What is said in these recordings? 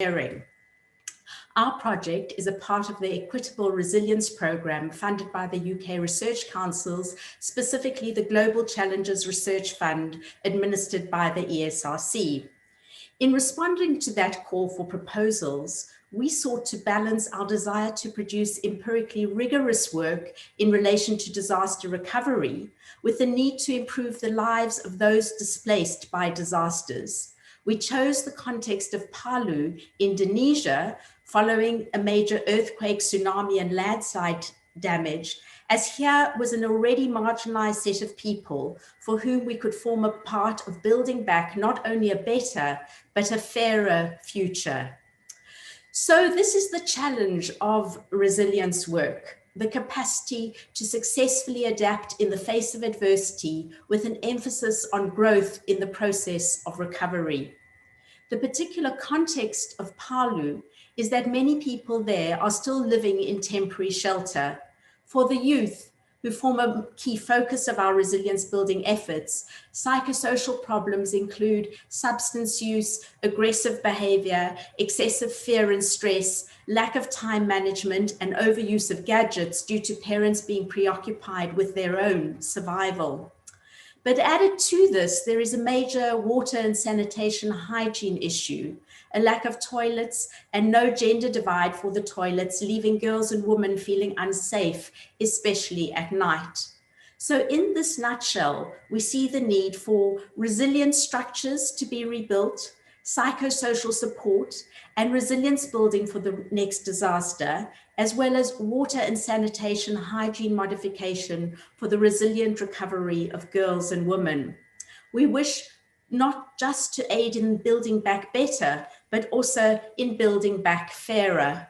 sharing. Our project is a part of the Equitable Resilience Programme funded by the UK Research Councils, specifically the Global Challenges Research Fund administered by the ESRC. In responding to that call for proposals, we sought to balance our desire to produce empirically rigorous work in relation to disaster recovery with the need to improve the lives of those displaced by disasters. We chose the context of Palu, Indonesia, following a major earthquake, tsunami, and landslide damage, as here was an already marginalized set of people for whom we could form a part of building back not only a better, but a fairer future. So this is the challenge of resilience work, the capacity to successfully adapt in the face of adversity with an emphasis on growth in the process of recovery. The particular context of Palu is that many people there are still living in temporary shelter. For the youth, who form a key focus of our resilience building efforts, psychosocial problems include substance use, aggressive behavior, excessive fear and stress, lack of time management, and overuse of gadgets due to parents being preoccupied with their own survival. But added to this, there is a major water and sanitation hygiene issue, a lack of toilets and no gender divide for the toilets, leaving girls and women feeling unsafe, especially at night. So in this nutshell, we see the need for resilient structures to be rebuilt, psychosocial support, and resilience building for the next disaster, as well as water and sanitation hygiene modification for the resilient recovery of girls and women. We wish not just to aid in building back better, but also in building back fairer.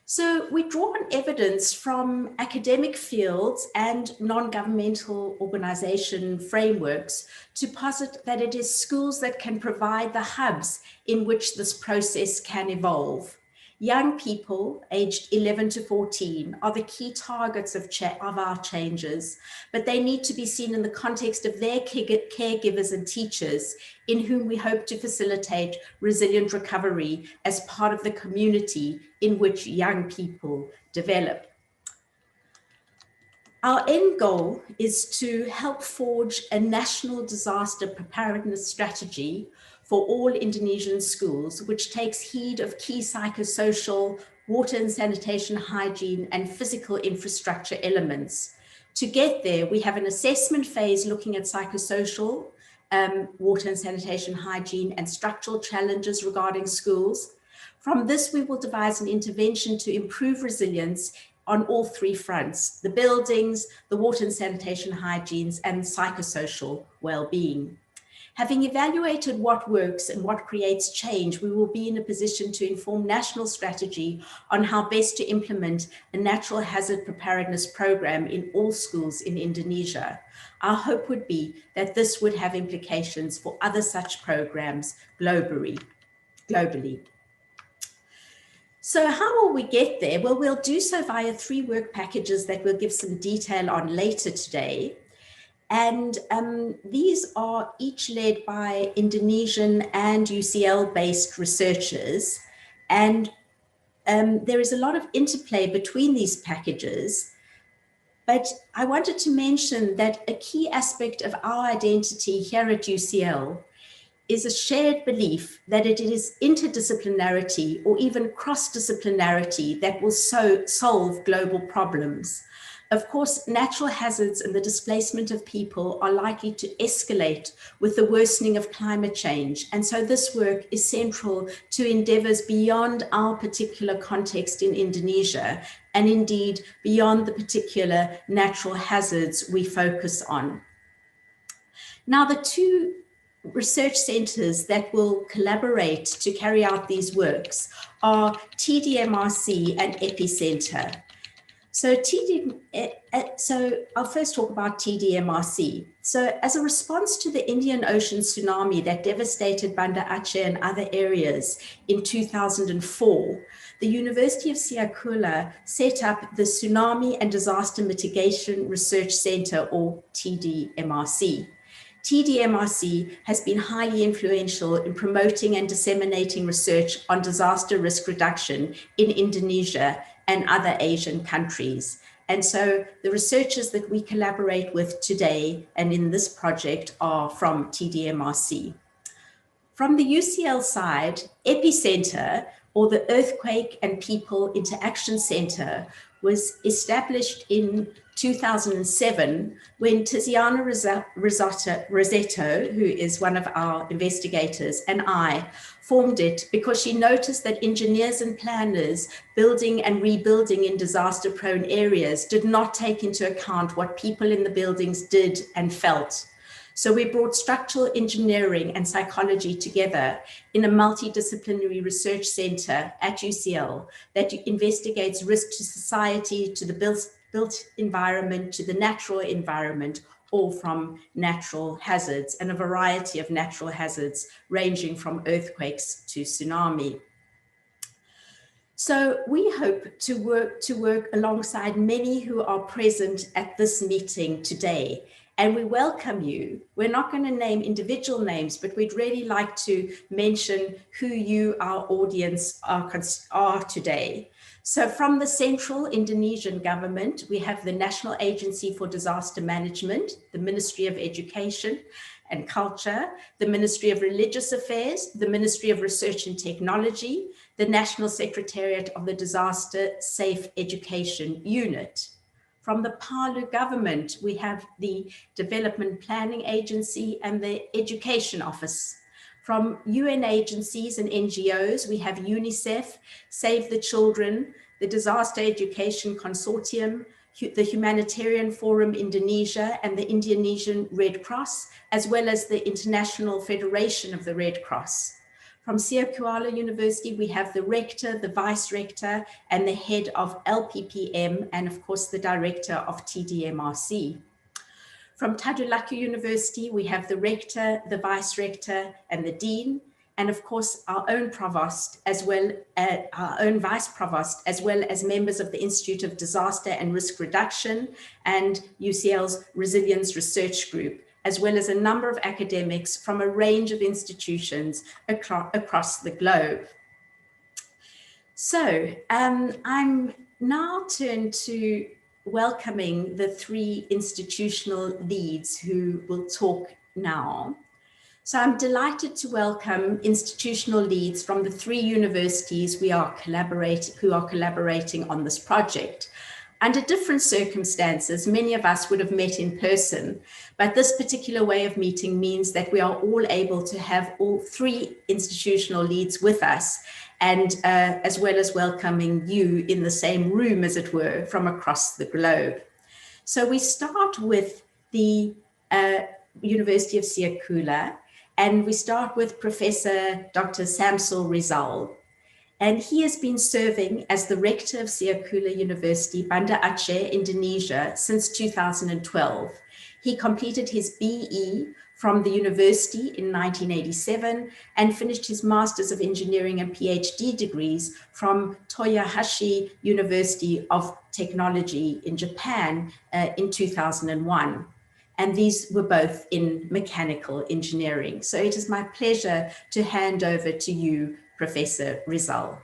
So we draw on evidence from academic fields and non-governmental organization frameworks to posit that it is schools that can provide the hubs in which this process can evolve. Young people aged 11 to 14 are the key targets of our changes, but they need to be seen in the context of their caregivers and teachers, in whom we hope to facilitate resilient recovery as part of the community in which young people develop. Our end goal is to help forge a national disaster preparedness strategy for all Indonesian schools, which takes heed of key psychosocial, water and sanitation hygiene, and physical infrastructure elements. To get there, we have an assessment phase looking at psychosocial, water and sanitation hygiene, and structural challenges regarding schools. From this, we will devise an intervention to improve resilience on all three fronts: the buildings, the water and sanitation hygienes, and psychosocial well-being. Having evaluated what works and what creates change, we will be in a position to inform national strategy on how best to implement a natural hazard preparedness program in all schools in Indonesia. Our hope would be that this would have implications for other such programs globally. So how will we get there? Well, we'll do so via 3 work packages that we'll give some detail on later today. And these are each led by Indonesian and UCL-based researchers. And there is a lot of interplay between these packages. But I wanted to mention that a key aspect of our identity here at UCL is a shared belief that it is interdisciplinarity or even cross-disciplinarity that will solve global problems. Of course, natural hazards and the displacement of people are likely to escalate with the worsening of climate change. And so this work is central to endeavors beyond our particular context in Indonesia, and indeed beyond the particular natural hazards we focus on. Now, the 2 research centers that will collaborate to carry out these works are TDMRC and Epicenter. So I'll first talk about TDMRC. So as a response to the Indian Ocean tsunami that devastated Banda Aceh and other areas in 2004, the University of Siakula set up the Tsunami and Disaster Mitigation Research Center, or TDMRC. TDMRC has been highly influential in promoting and disseminating research on disaster risk reduction in Indonesia and other Asian countries. And so the researchers that we collaborate with today and in this project are from TDMRC. From the UCL side, Epicenter, or the Earthquake and People Interaction Center, was established in 2007 when Tiziana Rosetto, who is one of our investigators, and I formed it because she noticed that engineers and planners building and rebuilding in disaster-prone areas did not take into account what people in the buildings did and felt. So we brought structural engineering and psychology together in a multidisciplinary research center at UCL that investigates risk to society, to the built environment, to the natural environment, all from natural hazards, and a variety of natural hazards ranging from earthquakes to tsunami. So we hope to work alongside many who are present at this meeting today. And we welcome you. We're not going to name individual names, but we'd really like to mention who you, our audience, are today. So from the central Indonesian government, we have the National Agency for Disaster Management, the Ministry of Education and Culture, the Ministry of Religious Affairs, the Ministry of Research and Technology, the National Secretariat of the Disaster Safe Education Unit. From the Palu government, we have the Development Planning Agency and the Education Office. From UN agencies and NGOs, we have UNICEF, Save the Children, the Disaster Education Consortium, the Humanitarian Forum Indonesia, and the Indonesian Red Cross, as well as the International Federation of the Red Cross. From Siakula University, we have the rector, the vice rector, and the head of LPPM, and of course, the director of TDMRC. From Tadulako University, we have the rector, the vice rector, and the dean, and of course, our own provost, as well as our own vice provost, as well as members of the Institute of Disaster and Risk Reduction and UCL's Resilience Research Group, as well as a number of academics from a range of institutions across the globe. So I'm now turned to welcoming the three institutional leads who will talk now. So I'm delighted to welcome institutional leads from the three universities who are collaborating on this project. Under different circumstances, many of us would have met in person, but this particular way of meeting means that we are all able to have all three institutional leads with us, and as well as welcoming you in the same room, as it were, from across the globe. So we start with the University of Siakula, and we start with Professor Dr. Samsul Rizal. And he has been serving as the rector of Siakula University, Banda Aceh, Indonesia, since 2012. He completed his BE from the university in 1987 and finished his Masters of Engineering and PhD degrees from Toyohashi University of Technology in Japan in 2001. And these were both in mechanical engineering. So it is my pleasure to hand over to you, Professor Rizal.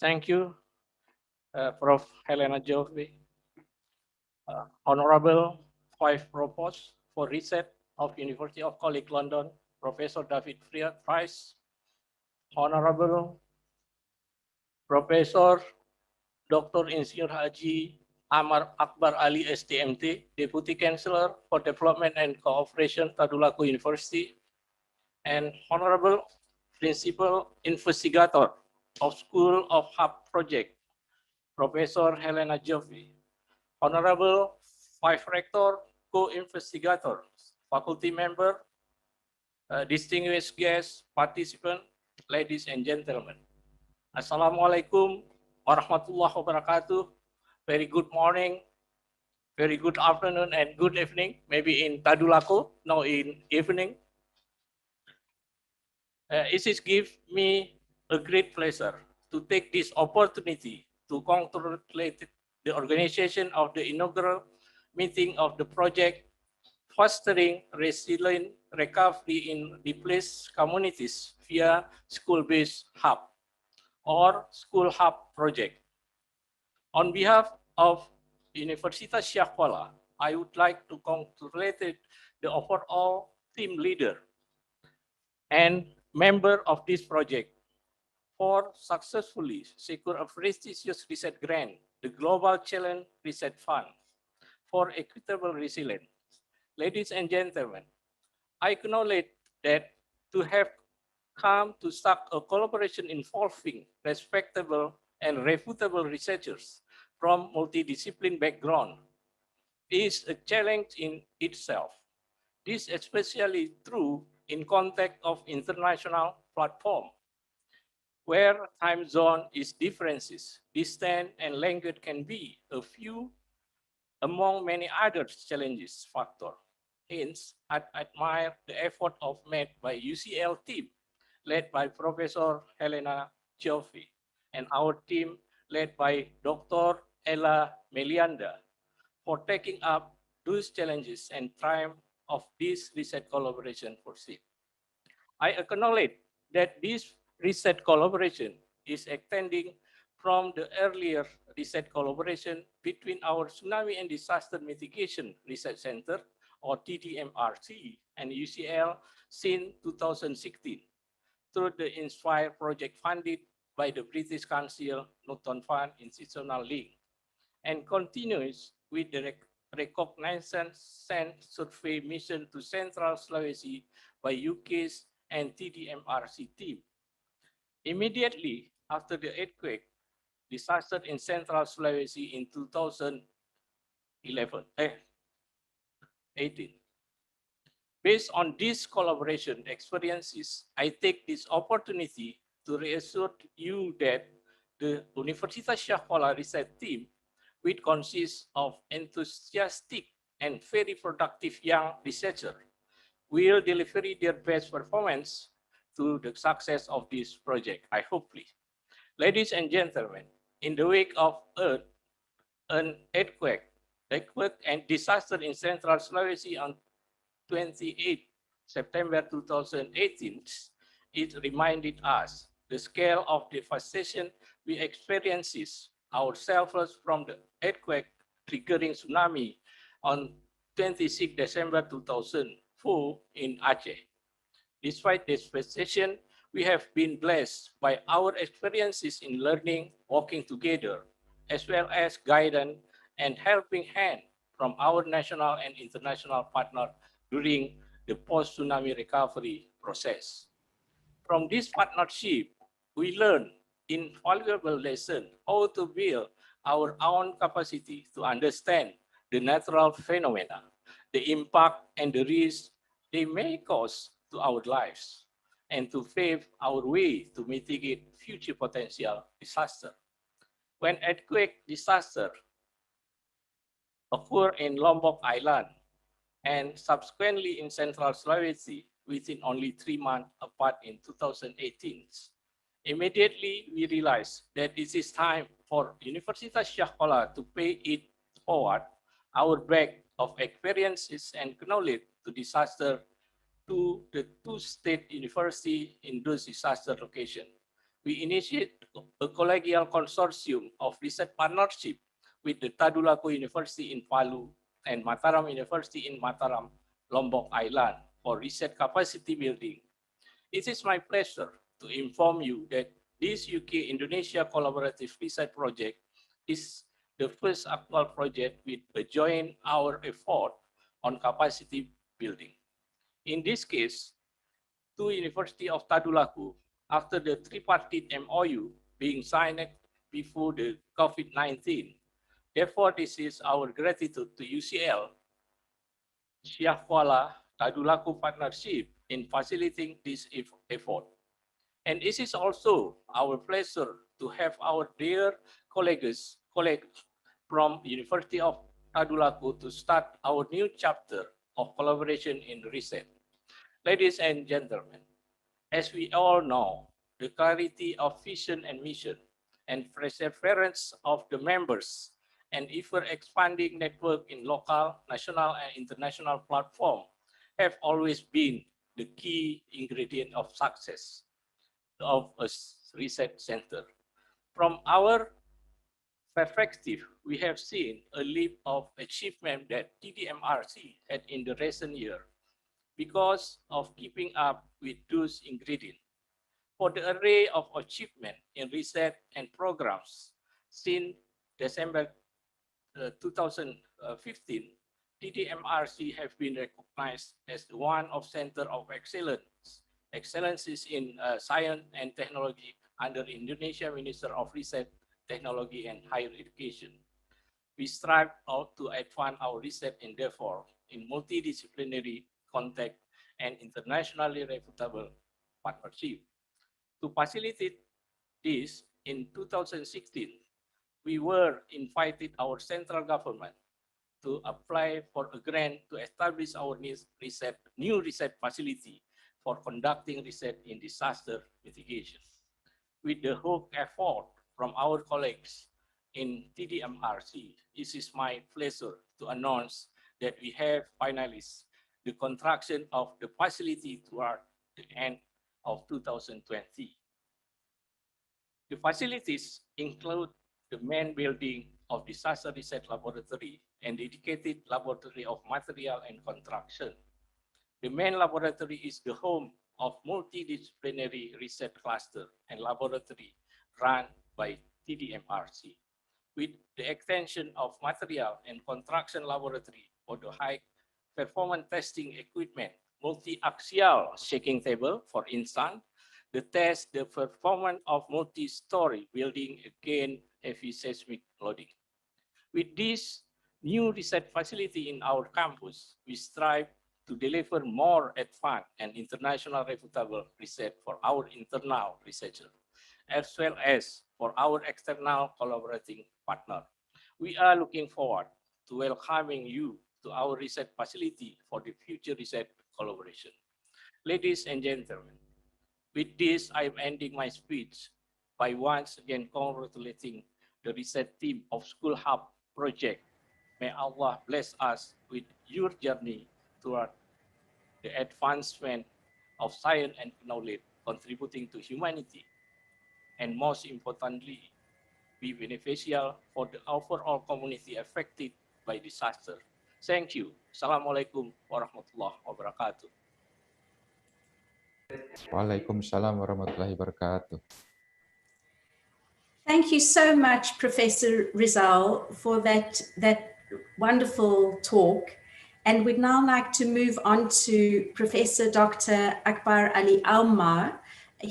Thank you, Prof. Helena Joffe, Honorable Vice Provost for Research of University of College London, Professor David Price, Honorable Professor Dr. Insinyur Haji Amar Akbar Ali STMT, Deputy Chancellor for Development and Cooperation, Tadulako University, and Honorable Principal Investigator of School of Hub Project, Professor Helena Joffe. Honorable Vice Rector, co-investigator, faculty member, distinguished guests, participants, ladies and gentlemen. Assalamualaikum warahmatullahi wabarakatuh. Very good morning, very good afternoon, and good evening. Maybe in Tadulako, now in evening. It is give me a great pleasure to take this opportunity to congratulate the organization of the inaugural meeting of the project fostering resilient recovery in displaced communities via school-based hub or school hub project. On behalf of Universitas Syah Kuala, I would like to congratulate the overall team leader and member of this project for successfully secure a prestigious research grant, the Global Challenge Research Fund for Equitable Resilience. Ladies and gentlemen, I acknowledge that to have come to start a collaboration involving respectable and reputable researchers from multidisciplinary background is a challenge in itself. This is especially true in context of international platform, where time zone is differences, distance and language can be a few among many other challenges factor. Hence, I admire the effort of made by UCL team led by Professor Helena Gioffi and our team led by Dr. Ella Melianda for taking up those challenges and triumph of this research collaboration proceed. I acknowledge that this research collaboration is extending from the earlier research collaboration between our Tsunami and Disaster Mitigation Research Center, or TDMRC, and UCL since 2016 through the INSPIRE project funded by the British Council Norton Fund Institutional Link, and continues with the reconnaissance survey mission to Central Sulawesi by UK's and TDMRC team. Immediately after the earthquake disaster in Central Sulawesi in 2018. Based on this collaboration experiences, I take this opportunity to reassure you that the Universitas Syah Kuala research team, which consists of enthusiastic and very productive young researchers, will deliver their best performance to the success of this project, I hope. Ladies and gentlemen, in the wake of an earthquake and disaster in Central Sulawesi on 28 September 2018, it reminded us the scale of devastation we experiences ourselves from the earthquake triggering tsunami on 26 December 2004 in Aceh. Despite this devastation, we have been blessed by our experiences in learning, working together, as well as guidance and helping hand from our national and international partners during the post-tsunami recovery process. From this partnership, we learn invaluable lessons how to build our own capacity to understand the natural phenomena, the impact and the risk they may cause to our lives, and to pave our way to mitigate future potential disaster. When earthquake disaster occur in Lombok Island and subsequently in Central Sulawesi within only 3 months apart in 2018. Immediately, we realized that this is time for Universitas Syah Kuala to pay it forward our bag of experiences and knowledge to disaster to the two state university in those disaster locations. We initiate a collegial consortium of research partnership with the Tadulako University in Palu and Mataram University in Mataram, Lombok Island for research capacity building. It is my pleasure to inform you that this UK-Indonesia collaborative research project is the first actual project with a joint our effort on capacity building. In this case, two University of Tadulako, after the tripartite MOU being signed before the COVID-19, Therefore, this is our gratitude to UCL, Syah Kuala Tadulaku Partnership in facilitating this effort. And it is also our pleasure to have our dear colleagues from University of Tadulaku to start our new chapter of collaboration in research. Ladies and gentlemen, as we all know, the clarity of vision and mission and perseverance of the members and ever-expanding network in local, national, and international platform have always been the key ingredient of success of a research center. From our perspective, we have seen a leap of achievement that TDMRC had in the recent year because of keeping up with those ingredients. For the array of achievement in research and programs since December 2015, TDMRC have been recognized as one of Center of Excellence, excellences in science and technology under Indonesia Minister of Research, Technology and Higher Education. We strive out to advance our research endeavor in multidisciplinary contact and internationally reputable partnership. To facilitate this, in 2016, we were invited our central government to apply for a grant to establish our new research facility for conducting research in disaster mitigation. With the whole effort from our colleagues in TDMRC, it is my pleasure to announce that we have finalized the construction of the facility toward the end of 2020. The facilities include the main building of disaster research laboratory and dedicated laboratory of material and construction. The main laboratory is the home of multidisciplinary research cluster and laboratory run by TDMRC. With the extension of material and construction laboratory for the high performance testing equipment, multi-axial shaking table, for instance, the test the performance of multi-story building against heavy seismic loading. With this new research facility in our campus, we strive to deliver more advanced and international reputable research for our internal researchers, as well as for our external collaborating partner. We are looking forward to welcoming you to our research facility for the future research collaboration. Ladies and gentlemen, with this, I'm ending my speech by once again congratulating the research team of School Hub project. May Allah bless us with your journey toward the advancement of science and knowledge, contributing to humanity, and most importantly, be beneficial for the overall community affected by disaster. Thank you. Assalamualaikum warahmatullahi wabarakatuh. Waalaikumsalam warahmatullahi wabarakatuh. Thank you so much, Professor Rizal, for that wonderful talk. And we'd now like to move on to Professor Dr. Akbar Ali Almar,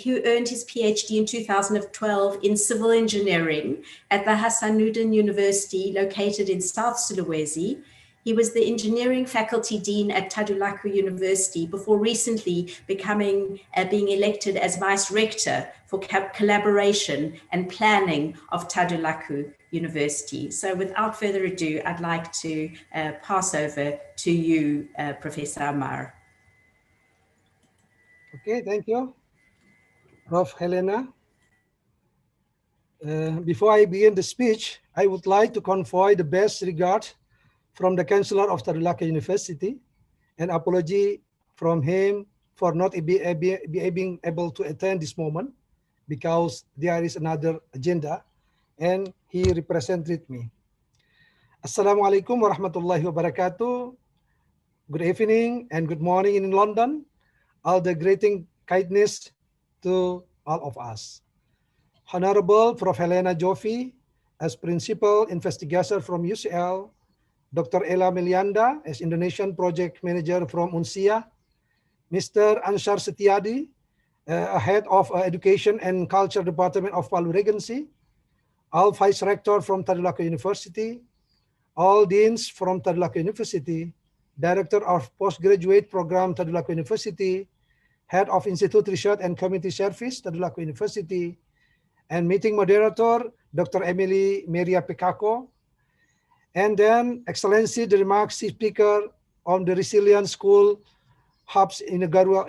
who earned his PhD in 2012 in civil engineering at the Hasanuddin University located in South Sulawesi. He was the engineering faculty dean at Tadulaku University before recently being elected as vice rector for collaboration and planning of Tadulaku University. So without further ado, I'd like to pass over to you, Professor Amar. Okay, thank you, Prof. Helena. Before I begin the speech, I would like to convey the best regard from the Chancellor of Tadulako University, an apology from him for not being able to attend this moment because there is another agenda and he represented me. Assalamualaikum warahmatullahi wabarakatuh. Good evening and good morning in London. All the greeting kindness to all of us. Honorable Prof. Helena Jofi, as Principal Investigator from UCL, Dr. Ella Melianda as Indonesian Project Manager from UNSIA, Mr. Ansar Setiadi, Head of Education and Culture Department of Palu Regency, all Vice Rector from Tadulako University, all deans from Tadulako University, Director of Postgraduate Program Tadulako University, Head of Institute Research and Community Service Tadulako University, and meeting moderator, Dr. Emily Maria Pekako, and then Excellency, the remarks speaker on the Resilient School Hub's inaugural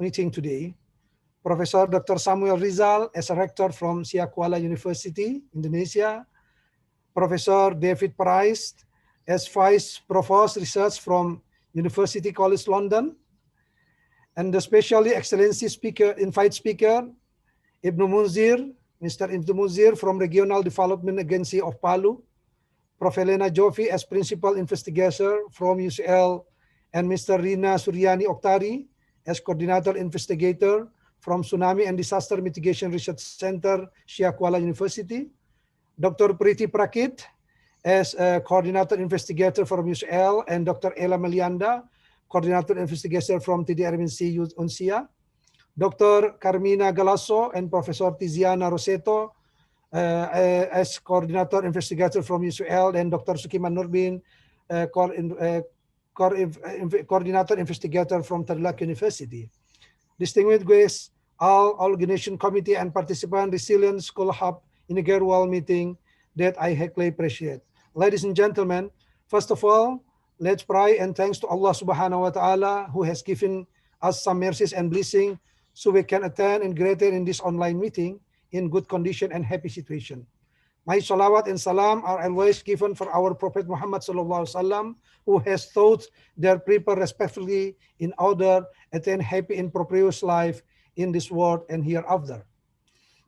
meeting today, Professor Dr. Samuel Rizal as a rector from Siak Kuala University, Indonesia, Professor David Price as Vice Provost Research from University College London, and the specially excellency speaker, invite speaker, Ibnu Munzir, Mr. Ibnu Munzir from Regional Development Agency of Palu, Prof. Helena Jofi as Principal Investigator from UCL, and Mr. Rina Suryani Oktari as Coordinator Investigator from Tsunami and Disaster Mitigation Research Center, Siak Kuala University, Dr. Priti Prakit as Coordinator Investigator from UCL, and Dr. Ella Melianda, Coordinator Investigator from TDRMNC Unsia, Dr. Carmina Galasso and Professor Tiziana Roseto as Coordinator Investigator from UCL, and Dr. Sukiman Nurbin, Coordinator Investigator from Tadulako University. Distinguished guests, all organization committee and participant Resilient School Hub Inaugural meeting that I highly appreciate. Ladies and gentlemen, first of all, let's pray and thanks to Allah Subhanahu wa Ta'ala who has given us some mercies and blessing so we can attend and greater in this online meeting in good condition and happy situation. My salawat and salam are always given for our Prophet Muhammad Sallallahu Alaihi Wasallam, who has taught their people respectfully in order attain happy and prosperous life in this world and hereafter.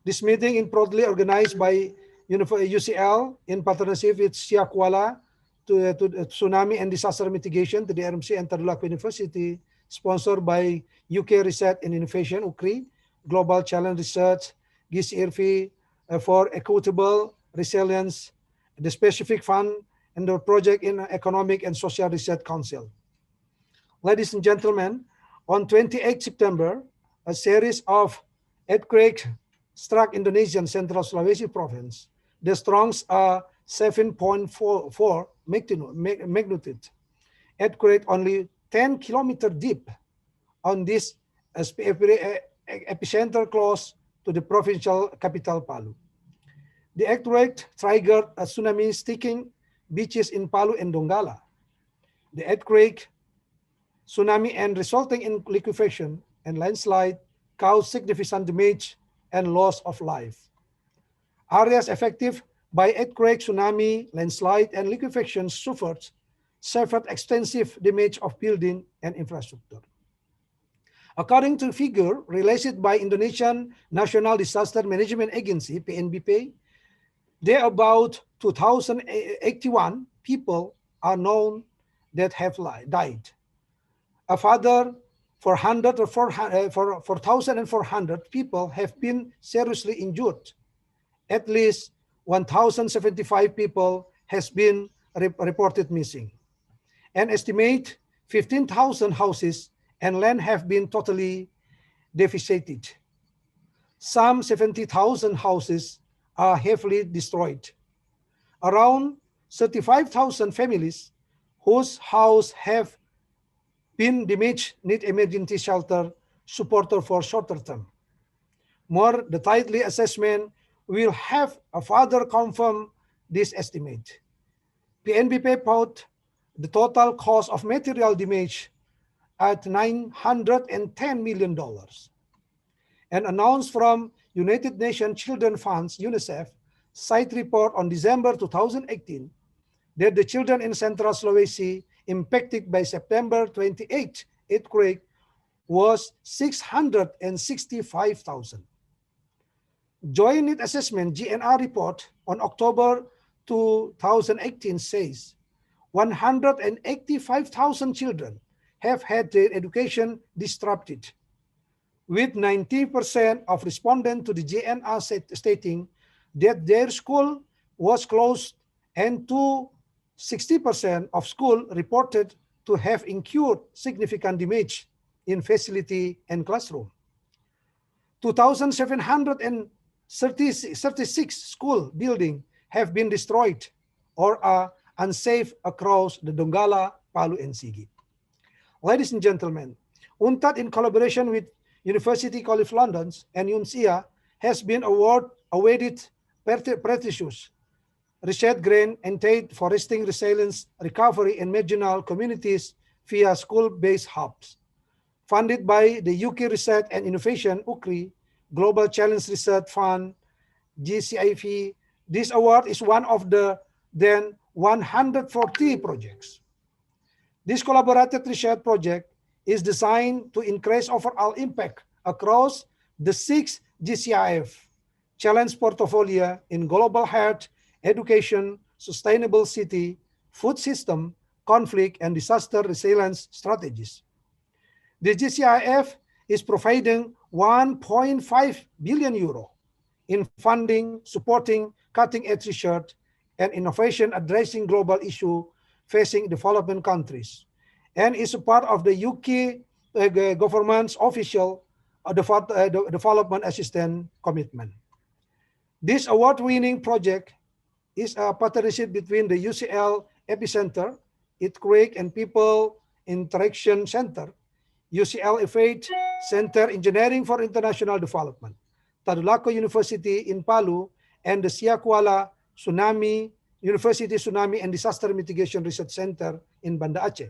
This meeting is proudly organized by UCL in partnership with Siak Kuala to Tsunami and Disaster Mitigation to the RMC and Tadulako University, sponsored by UK Research and Innovation, UKRI, Global Challenge Research, GCRV for Equitable Resilience, the specific fund, and the project in Economic and Social Research Council. Ladies and gentlemen, on 28 September, a series of earthquakes struck Indonesian Central Sulawesi province. The strongs are 7.4 magnitude. Earthquake only 10 kilometers deep on this epicenter close to the provincial capital Palu. The earthquake triggered a tsunami striking beaches in Palu and Donggala. The earthquake, tsunami, and resulting in liquefaction and landslide caused significant damage and loss of life. Areas affected by earthquake, tsunami, landslide, and liquefaction suffered extensive damage of building and infrastructure. According to figure released by Indonesian National Disaster Management Agency, PNBP, there are about 2,081 people are known that have died. A further 4,400 people have been seriously injured. At least 1,075 people has been reported missing. An estimate 15,000 houses and land have been totally devastated. Some 70,000 houses are heavily destroyed. Around 35,000 families whose houses have been damaged need emergency shelter support for shorter term. More detailed assessment will have a further confirm this estimate. PNBP put the total cost of material damage at $910 million. An announcement from United Nations Children's Funds, UNICEF, site report on December 2018 that the children in Central Sulawesi impacted by September 28 earthquake was 665,000. Joint Assessment GNR report on October 2018 says 185,000 children have had their education disrupted, with 90% of respondents to the GNR stating that their school was closed, and 60% of school reported to have incurred significant damage in facility and classroom. 2,736 school buildings have been destroyed, or are unsafe across the Donggala, Palu, and Sigi. Ladies and gentlemen, UNTAD in collaboration with University College London and UNSIA has been awarded prestigious research grant entailed foresting resilience recovery in marginal communities via school-based hubs. Funded by the UK Research and Innovation (UCRI) Global Challenge Research Fund (GCIV), this award is one of the then 140 projects. This collaborative research project is designed to increase overall impact across the 6 GCIF challenge portfolio in global health, education, sustainable city, food system, conflict, and disaster resilience strategies. The GCIF is providing 1.5 billion euro in funding, supporting cutting-edge research and innovation addressing global issues facing developing countries, and is a part of the UK government's official development assistance commitment. This award-winning project is a partnership between the UCL Epicenter, Earthquake and People Interaction Center, UCL Fate Center Engineering for International Development, Tadulako University in Palu, and the Siakuala University Tsunami and Disaster Mitigation Research Center in Banda Aceh.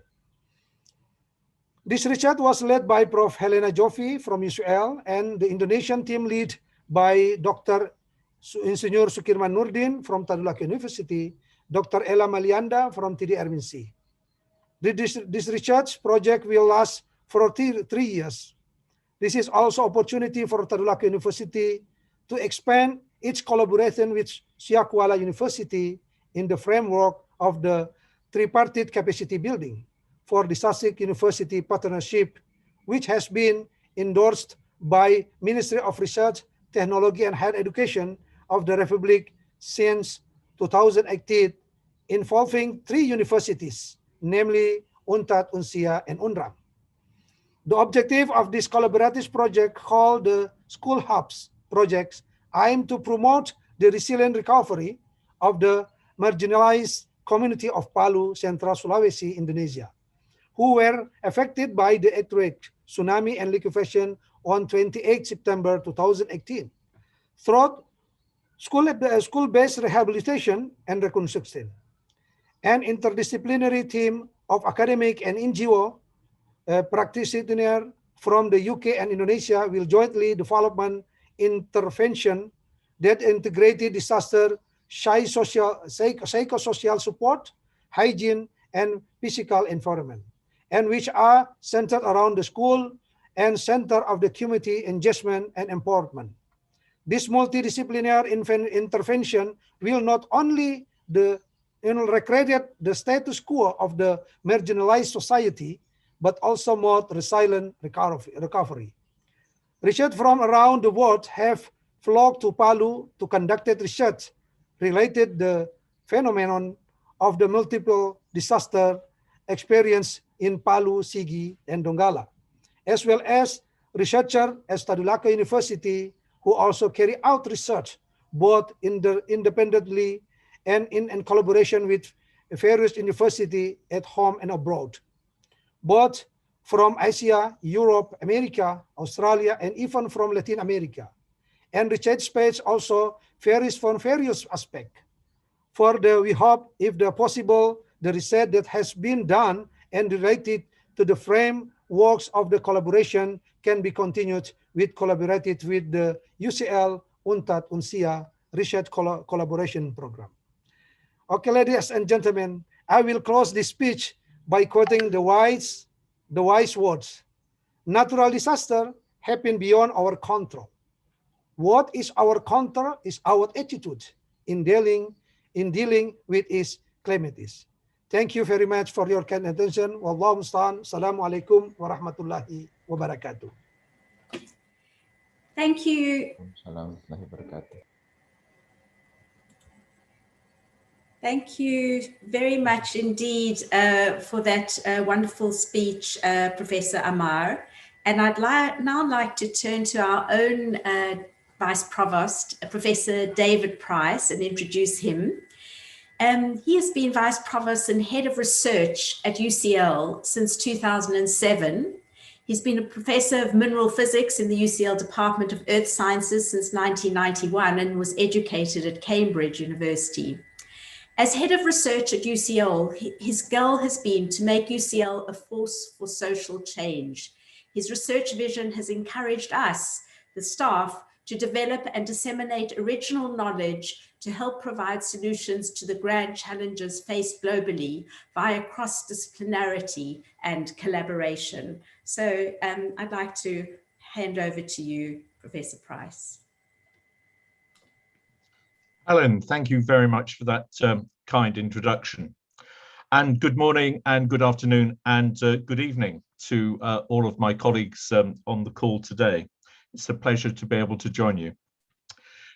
This research was led by Prof. Helena Joffi from UCL and the Indonesian team led by Dr. Insinyur Sukirman Nurdin from Tadulako University, Dr. Ella Malianda from TDRMC. This research project will last for 3 years. This is also opportunity for Tadulako University to expand its collaboration with Siakuala University in the framework of the tripartite capacity building for the SASIC University partnership, which has been endorsed by Ministry of Research, Technology and Higher Education of the Republic since 2018, involving 3 universities, namely UNTAD, UNSIA, and UNRAM. The objective of this collaborative project, called the School Hubs projects, aim to promote the resilient recovery of the marginalized community of Palu, Central Sulawesi, Indonesia, who were affected by the earthquake, tsunami, and liquefaction on 28 September 2018, through school-based rehabilitation and reconstruction. An interdisciplinary team of academic and NGO practitioners from the UK and Indonesia will jointly develop intervention that integrated disaster, psychosocial support, hygiene, and physical environment, and which are centered around the school and center of the community engagement and empowerment. This multidisciplinary intervention will not only recreate the status quo of the marginalized society, but also more resilient recovery. Research from around the world have flocked to Palu to conduct research related the phenomenon of the multiple disaster experienced in Palu, Sigi, and Donggala, as well as researchers at Tadulako University who also carry out research both independently and in collaboration with various universities at home and abroad, both from Asia, Europe, America, Australia, and even from Latin America. And research space also varies from various aspects. We hope, if possible, the research that has been done and related to the frameworks of the collaboration can be continued collaborated with the UCL, UNTAD, UNSIA Research Collaboration Program. Okay, ladies and gentlemen, I will close this speech by quoting the wise words. Natural disaster happen beyond our control. What is our control is our attitude in dealing with its calamities. Thank you very much for your kind attention. Wallahu musta'an. Assalamualaikum warahmatullahi wabarakatuh. Thank you. Thank you very much indeed for that wonderful speech, Professor Amar. And I'd now like to turn to our own Vice Provost, Professor David Price, and introduce him. He has been Vice Provost and Head of Research at UCL since 2007. He's been a Professor of Mineral Physics in the UCL Department of Earth Sciences since 1991 and was educated at Cambridge University. As Head of Research at UCL, his goal has been to make UCL a force for social change. His research vision has encouraged us, the staff, to develop and disseminate original knowledge to help provide solutions to the grand challenges faced globally via cross-disciplinarity and collaboration. So I'd like to hand over to you, Professor Price. Helen, thank you very much for that kind introduction. And good morning and good afternoon and good evening to all of my colleagues on the call today. It's a pleasure to be able to join you.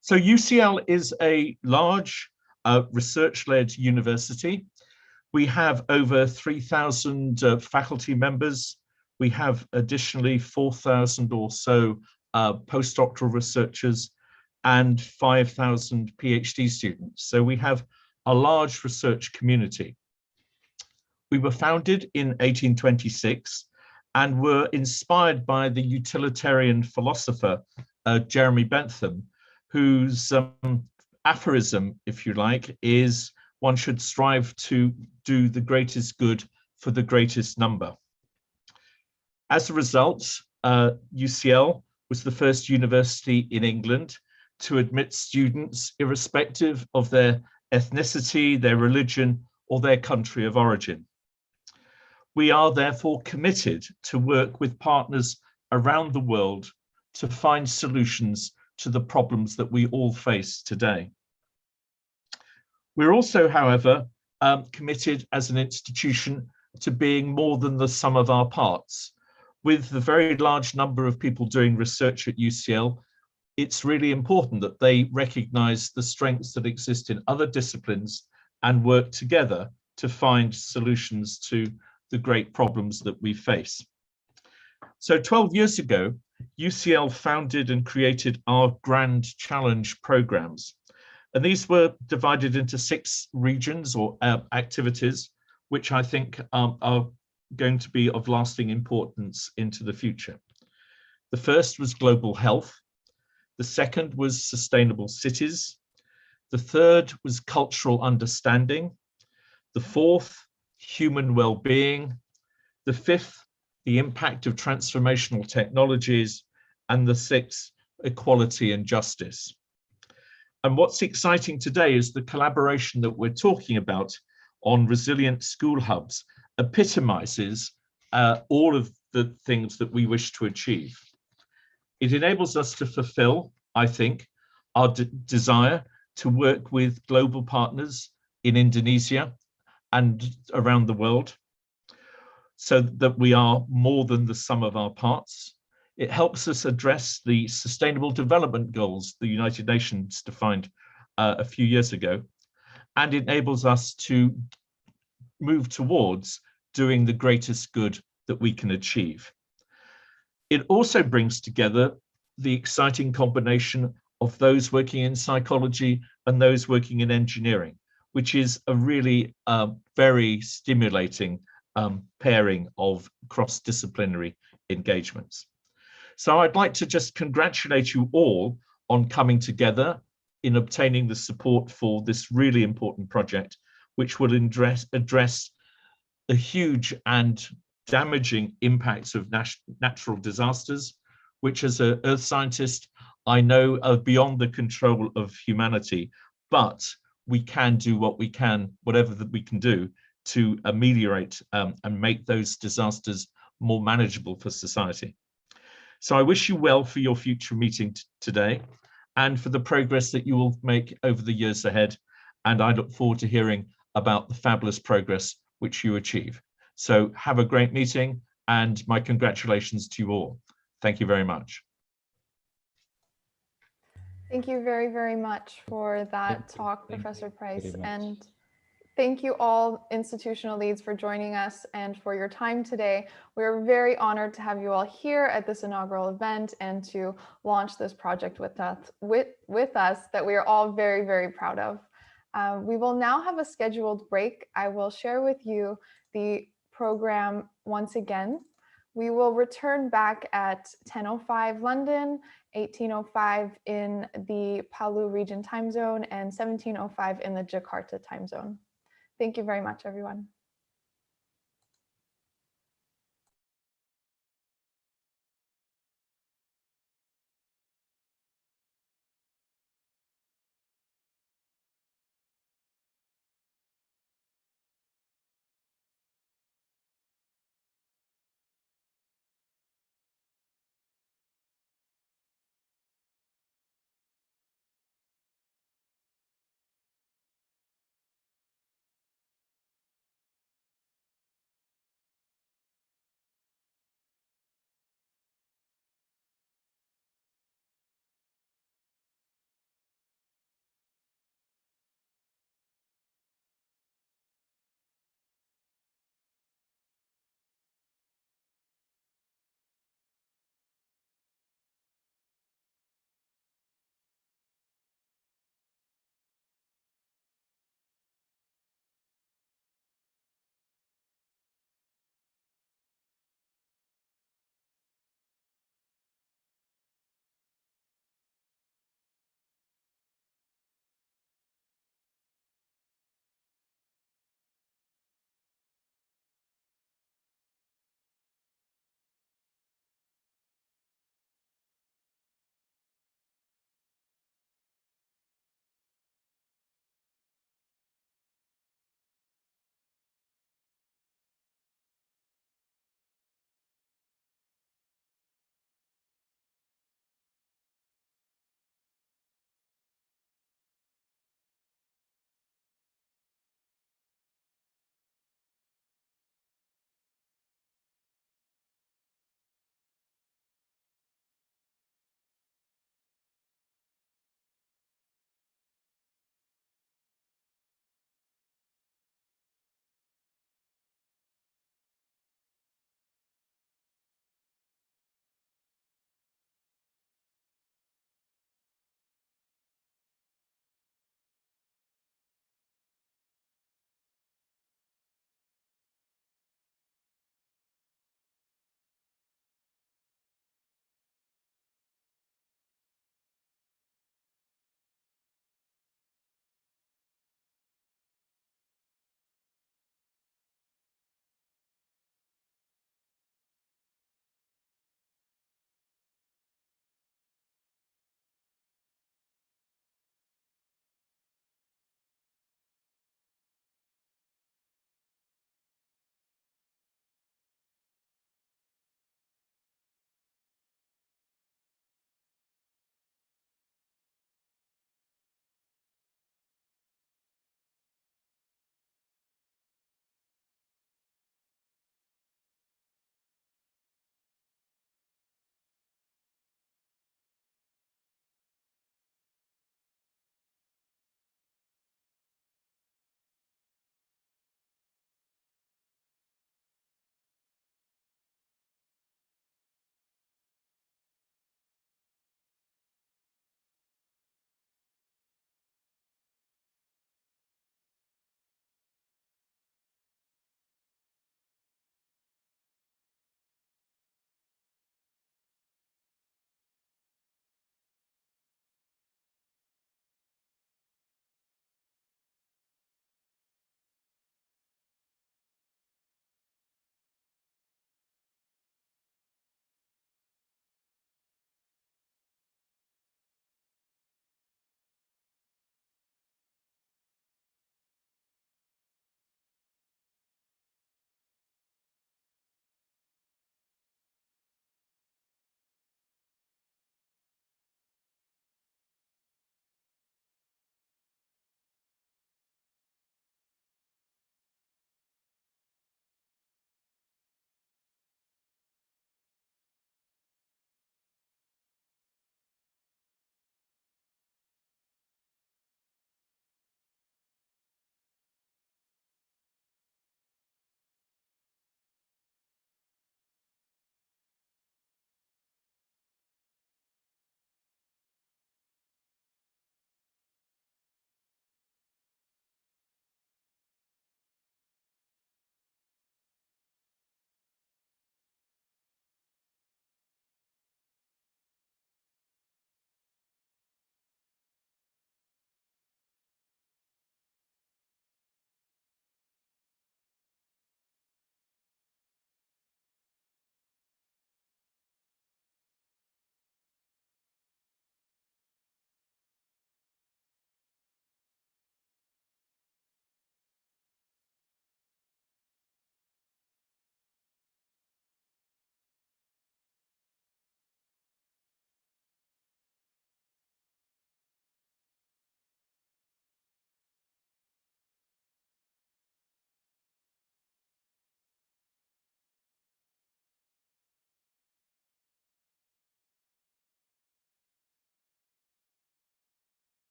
So UCL is a large research-led university. We have over 3,000 faculty members. We have additionally 4,000 or so postdoctoral researchers and 5,000 PhD students. So we have a large research community. We were founded in 1826 and were inspired by the utilitarian philosopher Jeremy Bentham, whose aphorism, if you like, is one should strive to do the greatest good for the greatest number. As a result, UCL was the first university in England to admit students irrespective of their ethnicity, their religion, or their country of origin. We are therefore committed to work with partners around the world to find solutions to the problems that we all face today. We're also, however, committed as an institution to being more than the sum of our parts. With the very large number of people doing research at UCL, it's really important that they recognize the strengths that exist in other disciplines and work together to find solutions to the great problems that we face. So 12 years ago, UCL founded and created our Grand Challenge programs. And these were divided into 6 regions or activities, which I think are going to be of lasting importance into the future. The first was global health. The second was sustainable cities. The third was cultural understanding. The fourth, human well-being. The fifth, the impact of transformational technologies. And the sixth, equality and justice. And what's exciting today is the collaboration that we're talking about on resilient school hubs epitomizes all of the things that we wish to achieve. It enables us to fulfill, I think, our desire to work with global partners in Indonesia and around the world so that we are more than the sum of our parts. It helps us address the Sustainable Development Goals the United Nations defined a few years ago, and enables us to move towards doing the greatest good that we can achieve. It also brings together the exciting combination of those working in psychology and those working in engineering, which is a really very stimulating pairing of cross-disciplinary engagements. So I'd like to just congratulate you all on coming together in obtaining the support for this really important project, which will address the huge and damaging impacts of natural disasters, which as an earth scientist, I know are beyond the control of humanity, but we can do what we can, whatever that we can do to ameliorate and make those disasters more manageable for society. So I wish you well for your future meeting today and for the progress that you will make over the years ahead. And I look forward to hearing about the fabulous progress which you achieve. So have a great meeting and my congratulations to you all. Thank you very much. Thank you very, very much for that talk, Professor Price. And thank you all institutional leads for joining us and for your time today. We're very honored to have you all here at this inaugural event and to launch this project with us that we are all very, very proud of. We will now have a scheduled break. I will share with you the program once again. We will return back at 10:05 London, 18:05 in the Palu region time zone, and 17:05 in the Jakarta time zone. Thank you very much, everyone.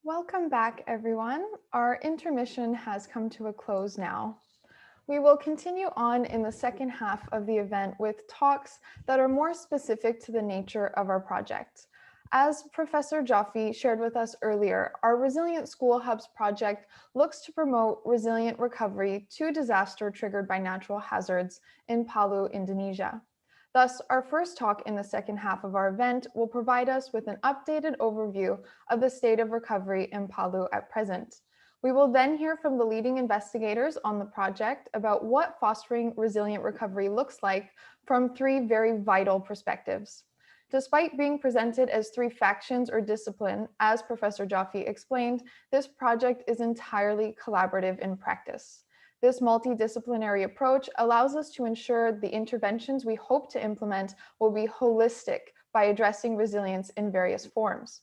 Welcome back, everyone. Our intermission has come to a close now. We will continue on in the second half of the event with talks that are more specific to the nature of our project. As Professor Jaffe shared with us earlier, our Resilient School Hubs project looks to promote resilient recovery to disaster triggered by natural hazards in Palu, Indonesia. Thus, our first talk in the second half of our event will provide us with an updated overview of the state of recovery in Palu at present. We will then hear from the leading investigators on the project about what fostering resilient recovery looks like from three very vital perspectives. Despite being presented as three factions or discipline, as Professor Jaffe explained, this project is entirely collaborative in practice. This multidisciplinary approach allows us to ensure the interventions we hope to implement will be holistic by addressing resilience in various forms.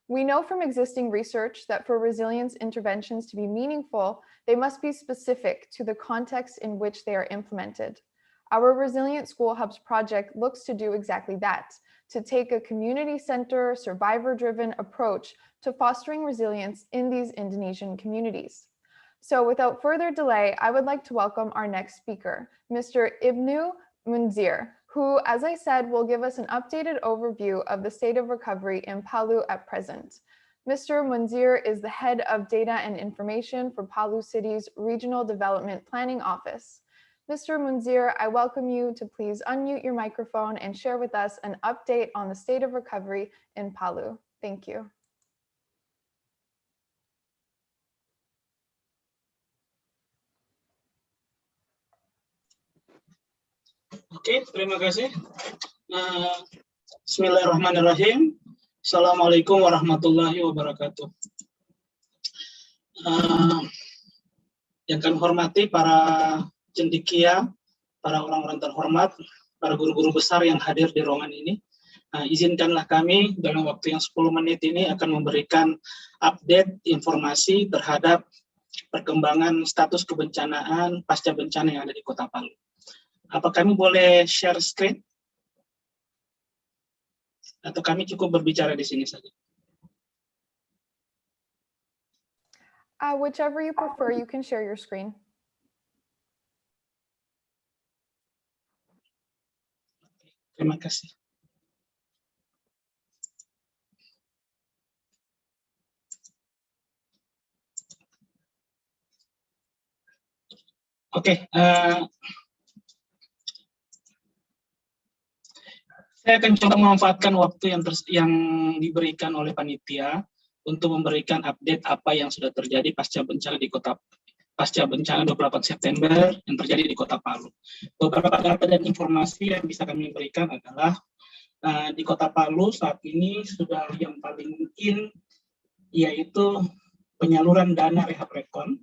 We know from existing research that for resilience interventions to be meaningful, they must be specific to the context in which they are implemented. Our Resilient School Hubs project looks to do exactly that, to take a community-centered, survivor-driven approach to fostering resilience in these Indonesian communities. So without further delay, I would like to welcome our next speaker, Mr. Ibnu Munzir, who, as I said, will give us an updated overview of the state of recovery in Palu at present. Mr. Munzir is the head of data and information for Palu City's Regional Development Planning Office. Mr. Munzir, I welcome you to please unmute your microphone and share with us an update on the state of recovery in Palu. Thank you. Oke, terima kasih. Bismillahirrahmanirrahim. Assalamualaikum warahmatullahi wabarakatuh. Yang kami hormati para cendekia, para orang-orang terhormat, para guru-guru besar yang hadir di ruangan ini. Izinkanlah kami dalam waktu yang 10 menit ini akan memberikan update informasi terhadap perkembangan status kebencanaan pasca bencana yang ada di Kota Palu. Apa kami boleh share screen? Atau kami cukup berbicara di sini saja? Whichever you prefer, you can share your screen. Terima kasih. Oke, saya akan coba memanfaatkan waktu yang diberikan oleh panitia untuk memberikan update apa yang sudah terjadi pasca bencana 28 September yang terjadi di Kota Palu. Beberapa data dan informasi yang bisa kami berikan adalah di Kota Palu saat ini sudah yang paling mungkin yaitu penyaluran dana rehab rekon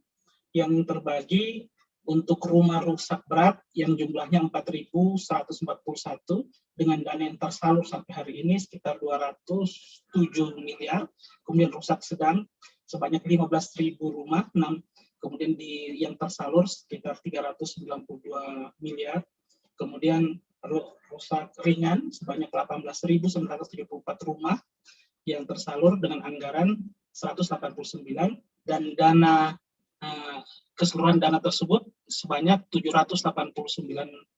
yang terbagi untuk rumah rusak berat yang jumlahnya 4.141 dengan dana yang tersalur sampai hari ini sekitar 207 miliar, kemudian rusak sedang sebanyak 15.000 rumah, kemudian yang tersalur sekitar 392 miliar, kemudian rusak ringan sebanyak 18.974 rumah yang tersalur dengan anggaran 189 dan dana keseluruhan dana tersebut sebanyak 789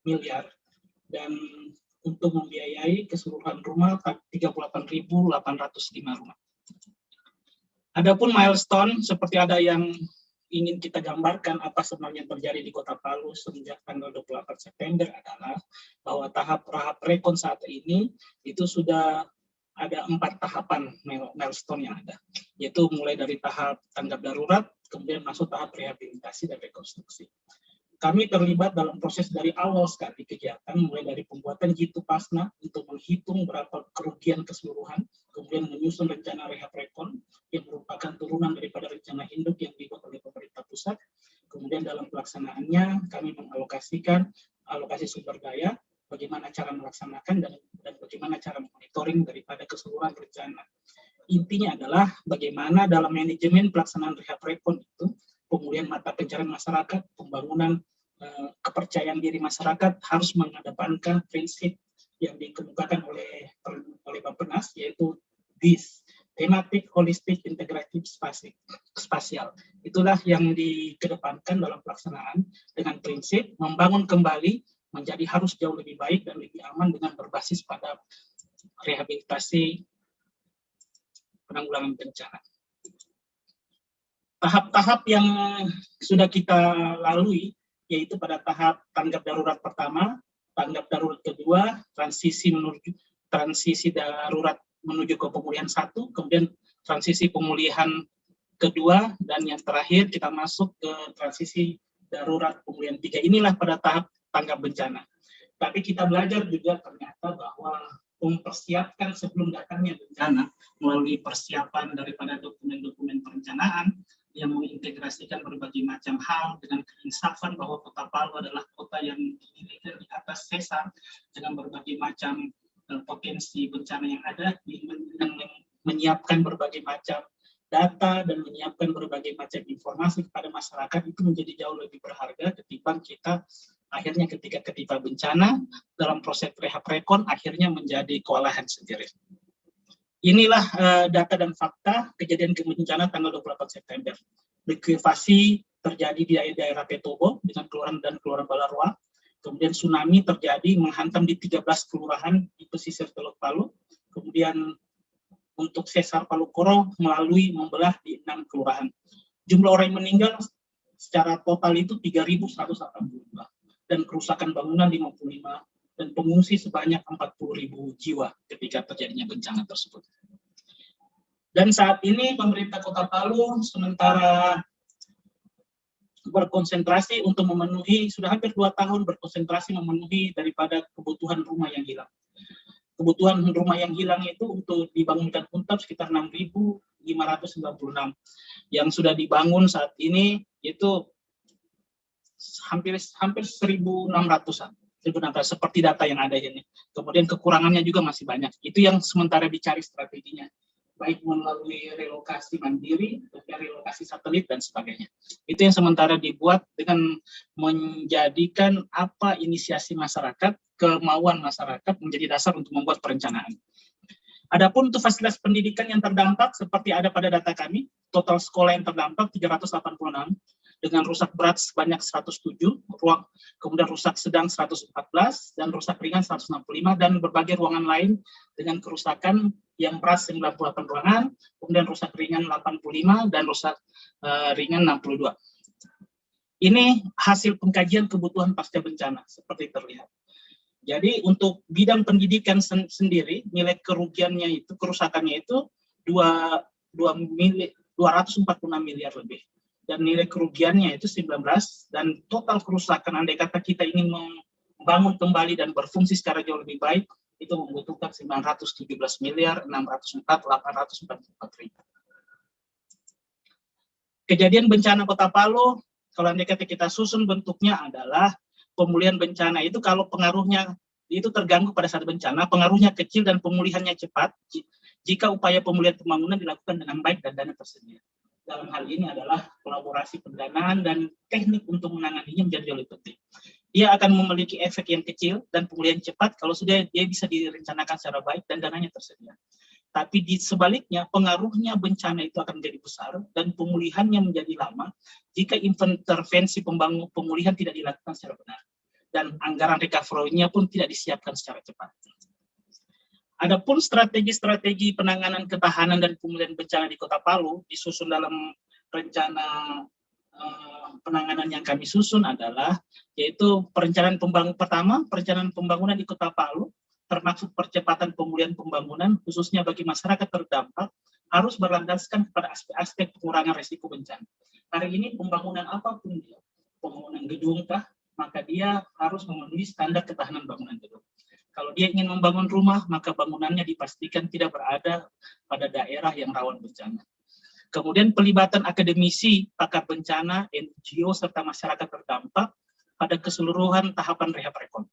miliar dan untuk membiayai keseluruhan rumah 38.805 rumah. Adapun milestone seperti ada yang ingin kita gambarkan apa sebenarnya terjadi di Kota Palu sejak tanggal 28 September adalah bahwa tahap rehab rekon saat ini itu sudah ada 4 tahapan milestone yang ada, yaitu mulai dari tahap tanggap darurat, kemudian masuk tahap rehabilitasi dan rekonstruksi. Kami terlibat dalam proses dari awal sekali kegiatan, mulai dari pembuatan jitu pasna untuk menghitung berapa kerugian keseluruhan, kemudian menyusun rencana rehab rekon yang merupakan turunan daripada rencana induk yang dibuat oleh pemerintah pusat. Kemudian dalam pelaksanaannya kami mengalokasikan alokasi sumber daya, bagaimana cara melaksanakan dan bagaimana cara monitoring daripada keseluruhan rencana. Intinya adalah bagaimana dalam manajemen pelaksanaan rehab rekon itu pemulihan mata pencarian masyarakat, pembangunan kepercayaan diri masyarakat harus mengedepankan prinsip yang dikemukakan oleh Bappenas, yaitu DIS, tematik, holistik, integratif, spasial. Itulah yang dikedepankan dalam pelaksanaan dengan prinsip membangun kembali menjadi harus jauh lebih baik dan lebih aman dengan berbasis pada rehabilitasi penanggulangan bencana. Tahap-tahap yang sudah kita lalui yaitu pada tahap tanggap darurat pertama, tanggap darurat kedua, transisi darurat menuju ke pemulihan 1, kemudian transisi pemulihan kedua, dan yang terakhir kita masuk ke transisi darurat pemulihan 3. Inilah pada tahap tanggap bencana. Tapi kita belajar juga ternyata bahwa mempersiapkan sebelum datangnya bencana melalui persiapan daripada dokumen-dokumen perencanaan yang mengintegrasikan berbagai macam hal dengan keinsafan bahwa Kota Palu adalah kota yang didirikan di atas sesar dengan berbagai macam potensi bencana yang ada, dengan menyiapkan berbagai macam data dan menyiapkan berbagai macam informasi kepada masyarakat itu menjadi jauh lebih berharga ketimbang kita akhirnya ketika bencana dalam proses rehab rekon akhirnya menjadi kewalahan sendiri. Inilah data dan fakta kejadian bencana tanggal 28 September. Likuifasi terjadi di daerah Petobo dengan kelurahan dan kelurahan Balarua. Kemudian tsunami terjadi menghantam di 13 kelurahan di pesisir Teluk Palu. Kemudian untuk sesar Palu Koro melalui membelah di 6 kelurahan. Jumlah orang yang meninggal secara total itu 3.182 dan kerusakan bangunan 55 dan pengungsi sebanyak 40.000 jiwa ketika terjadinya bencana tersebut. Dan saat ini pemerintah Kota Palu sementara berkonsentrasi untuk memenuhi, sudah hampir 2 tahun berkonsentrasi memenuhi daripada kebutuhan rumah yang hilang. Kebutuhan rumah yang hilang itu untuk dibangunkan UNTAP sekitar 6.596. Yang sudah dibangun saat ini itu hampir 1.600-an. Seperti data yang ada ini. Kemudian kekurangannya juga masih banyak. Itu yang sementara dicari strateginya. Baik melalui relokasi mandiri, relokasi satelit, dan sebagainya. Itu yang sementara dibuat dengan menjadikan apa inisiasi masyarakat, kemauan masyarakat menjadi dasar untuk membuat perencanaan. Adapun untuk fasilitas pendidikan yang terdampak, seperti ada pada data kami, total sekolah yang terdampak 386, dengan rusak berat sebanyak 107, kemudian rusak sedang 114, dan rusak ringan 165, dan berbagai ruangan lain dengan kerusakan yang berat 98 ruangan, kemudian rusak ringan 85, dan rusak ringan 62. Ini hasil pengkajian kebutuhan pasca bencana, seperti terlihat. Jadi untuk bidang pendidikan sendiri, nilai kerugiannya itu, kerusakannya itu 246 miliar lebih. Dan nilai kerugiannya itu 19, dan total kerusakan andai kata kita ingin membangun kembali dan berfungsi secara jauh lebih baik, itu membutuhkan 917 miliar 844 ribu. Kejadian bencana Kota Palu, kalau andai kata kita susun bentuknya adalah pemulihan bencana itu kalau pengaruhnya itu terganggu pada saat bencana, pengaruhnya kecil dan pemulihannya cepat jika upaya pemulihan pembangunan dilakukan dengan baik dan dana tersedia. Dalam hal ini adalah kolaborasi pendanaan dan teknik untuk menanganinya menjadi lebih penting. Dia akan memiliki efek yang kecil dan pemulihan cepat kalau sudah dia bisa direncanakan secara baik dan dananya tersedia. Tapi di sebaliknya pengaruhnya bencana itu akan menjadi besar dan pemulihannya menjadi lama jika intervensi pemulihan tidak dilakukan secara benar dan anggaran recovery-nya pun tidak disiapkan secara cepat. Adapun strategi-strategi penanganan ketahanan dan pemulihan bencana di Kota Palu disusun dalam rencana penanganan yang kami susun adalah yaitu perencanaan pembangunan di Kota Palu termasuk percepatan pemulihan pembangunan khususnya bagi masyarakat terdampak harus berlandaskan kepada aspek-aspek pengurangan risiko bencana. Hari ini pembangunan apapun dia, pembangunan gedung kah, maka dia harus memenuhi standar ketahanan bangunan gedung. Kalau dia ingin membangun rumah, maka bangunannya dipastikan tidak berada pada daerah yang rawan bencana. Kemudian pelibatan akademisi, pakar bencana, NGO, serta masyarakat terdampak pada keseluruhan tahapan rehab rekon.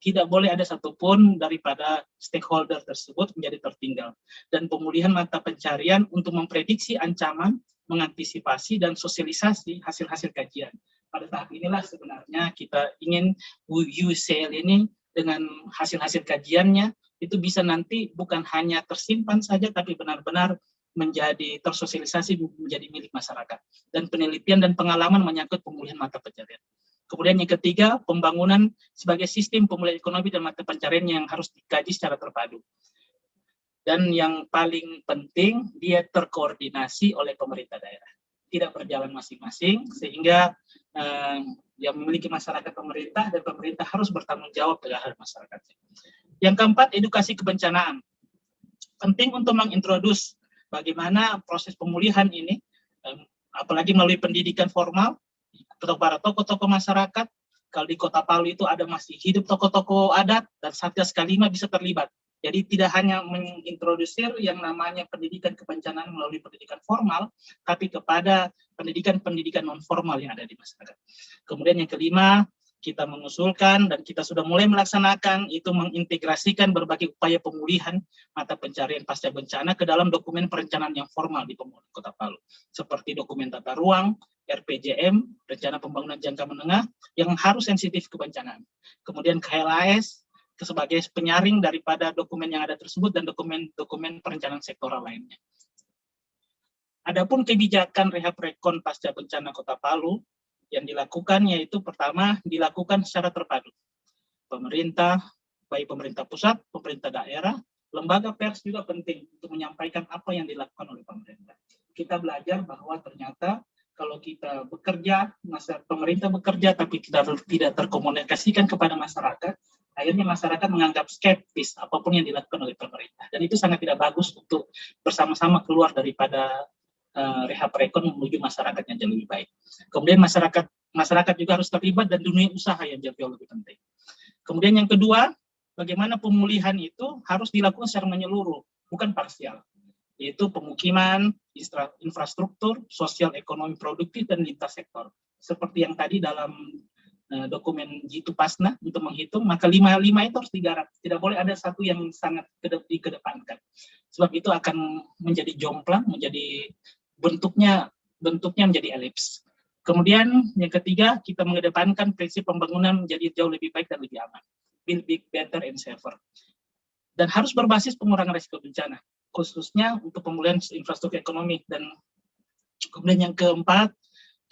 Tidak boleh ada satupun daripada stakeholder tersebut menjadi tertinggal. Dan pemulihan mata pencarian untuk memprediksi ancaman, mengantisipasi, dan sosialisasi hasil-hasil kajian. Pada tahap inilah sebenarnya kita ingin UCL ini dengan hasil-hasil kajiannya itu bisa nanti bukan hanya tersimpan saja tapi benar-benar menjadi tersosialisasi menjadi milik masyarakat, dan penelitian dan pengalaman menyangkut pemulihan mata pencarian. Kemudian yang ketiga, pembangunan sebagai sistem pemulihan ekonomi dan mata pencarian yang harus dikaji secara terpadu. Dan yang paling penting, dia terkoordinasi oleh pemerintah daerah, tidak berjalan masing-masing, sehingga yang memiliki masyarakat pemerintah, dan pemerintah harus bertanggung jawab terhadap masyarakat. Yang keempat, edukasi kebencanaan. Penting untuk mengintroduce bagaimana proses pemulihan ini, apalagi melalui pendidikan formal, para tokoh-tokoh masyarakat. Kalau di Kota Palu itu ada masih hidup tokoh-tokoh adat, dan Satgas K5 bisa terlibat. Jadi tidak hanya mengintrodusir yang namanya pendidikan kebencanaan melalui pendidikan formal, tapi kepada pendidikan-pendidikan non-formal yang ada di masyarakat. Kemudian yang kelima, kita mengusulkan dan kita sudah mulai melaksanakan itu mengintegrasikan berbagai upaya pemulihan mata pencarian pasca bencana ke dalam dokumen perencanaan yang formal di pemulihan Kota Palu, seperti dokumen tata ruang, RPJM, rencana pembangunan jangka menengah yang harus sensitif kebencanaan. Kemudian KLAS sebagai penyaring daripada dokumen yang ada tersebut dan dokumen perencanaan sektoral lainnya. Adapun kebijakan rehab rekon pasca bencana Kota Palu yang dilakukan yaitu pertama dilakukan secara terpadu. Pemerintah, baik pemerintah pusat, pemerintah daerah, lembaga pers juga penting untuk menyampaikan apa yang dilakukan oleh pemerintah. Kita belajar bahwa ternyata kalau kita bekerja, pemerintah bekerja tapi tidak terkomunikasikan kepada masyarakat, akhirnya masyarakat menganggap skeptis apapun yang dilakukan oleh pemerintah. Dan itu sangat tidak bagus untuk bersama-sama keluar daripada rehab rekon menuju masyarakat yang jauh lebih baik. Kemudian masyarakat juga harus terlibat dan dunia usaha yang jauh lebih penting. Kemudian yang kedua, bagaimana pemulihan itu harus dilakukan secara menyeluruh, bukan parsial, yaitu pemukiman, infrastruktur, sosial ekonomi produktif, dan lintas sektor. Seperti yang tadi dalam dokumen Jitu Pasna untuk menghitung, maka 5 itu harus digarap. Tidak boleh ada satu yang sangat dikedepankan. Sebab itu akan menjadi jomplang, menjadi bentuknya menjadi elips. Kemudian yang ketiga, kita mengedepankan prinsip pembangunan menjadi jauh lebih baik dan lebih aman. Build big, better, and safer. Dan harus berbasis pengurangan risiko bencana, khususnya untuk pemulihan infrastruktur ekonomi. Dan kemudian yang keempat,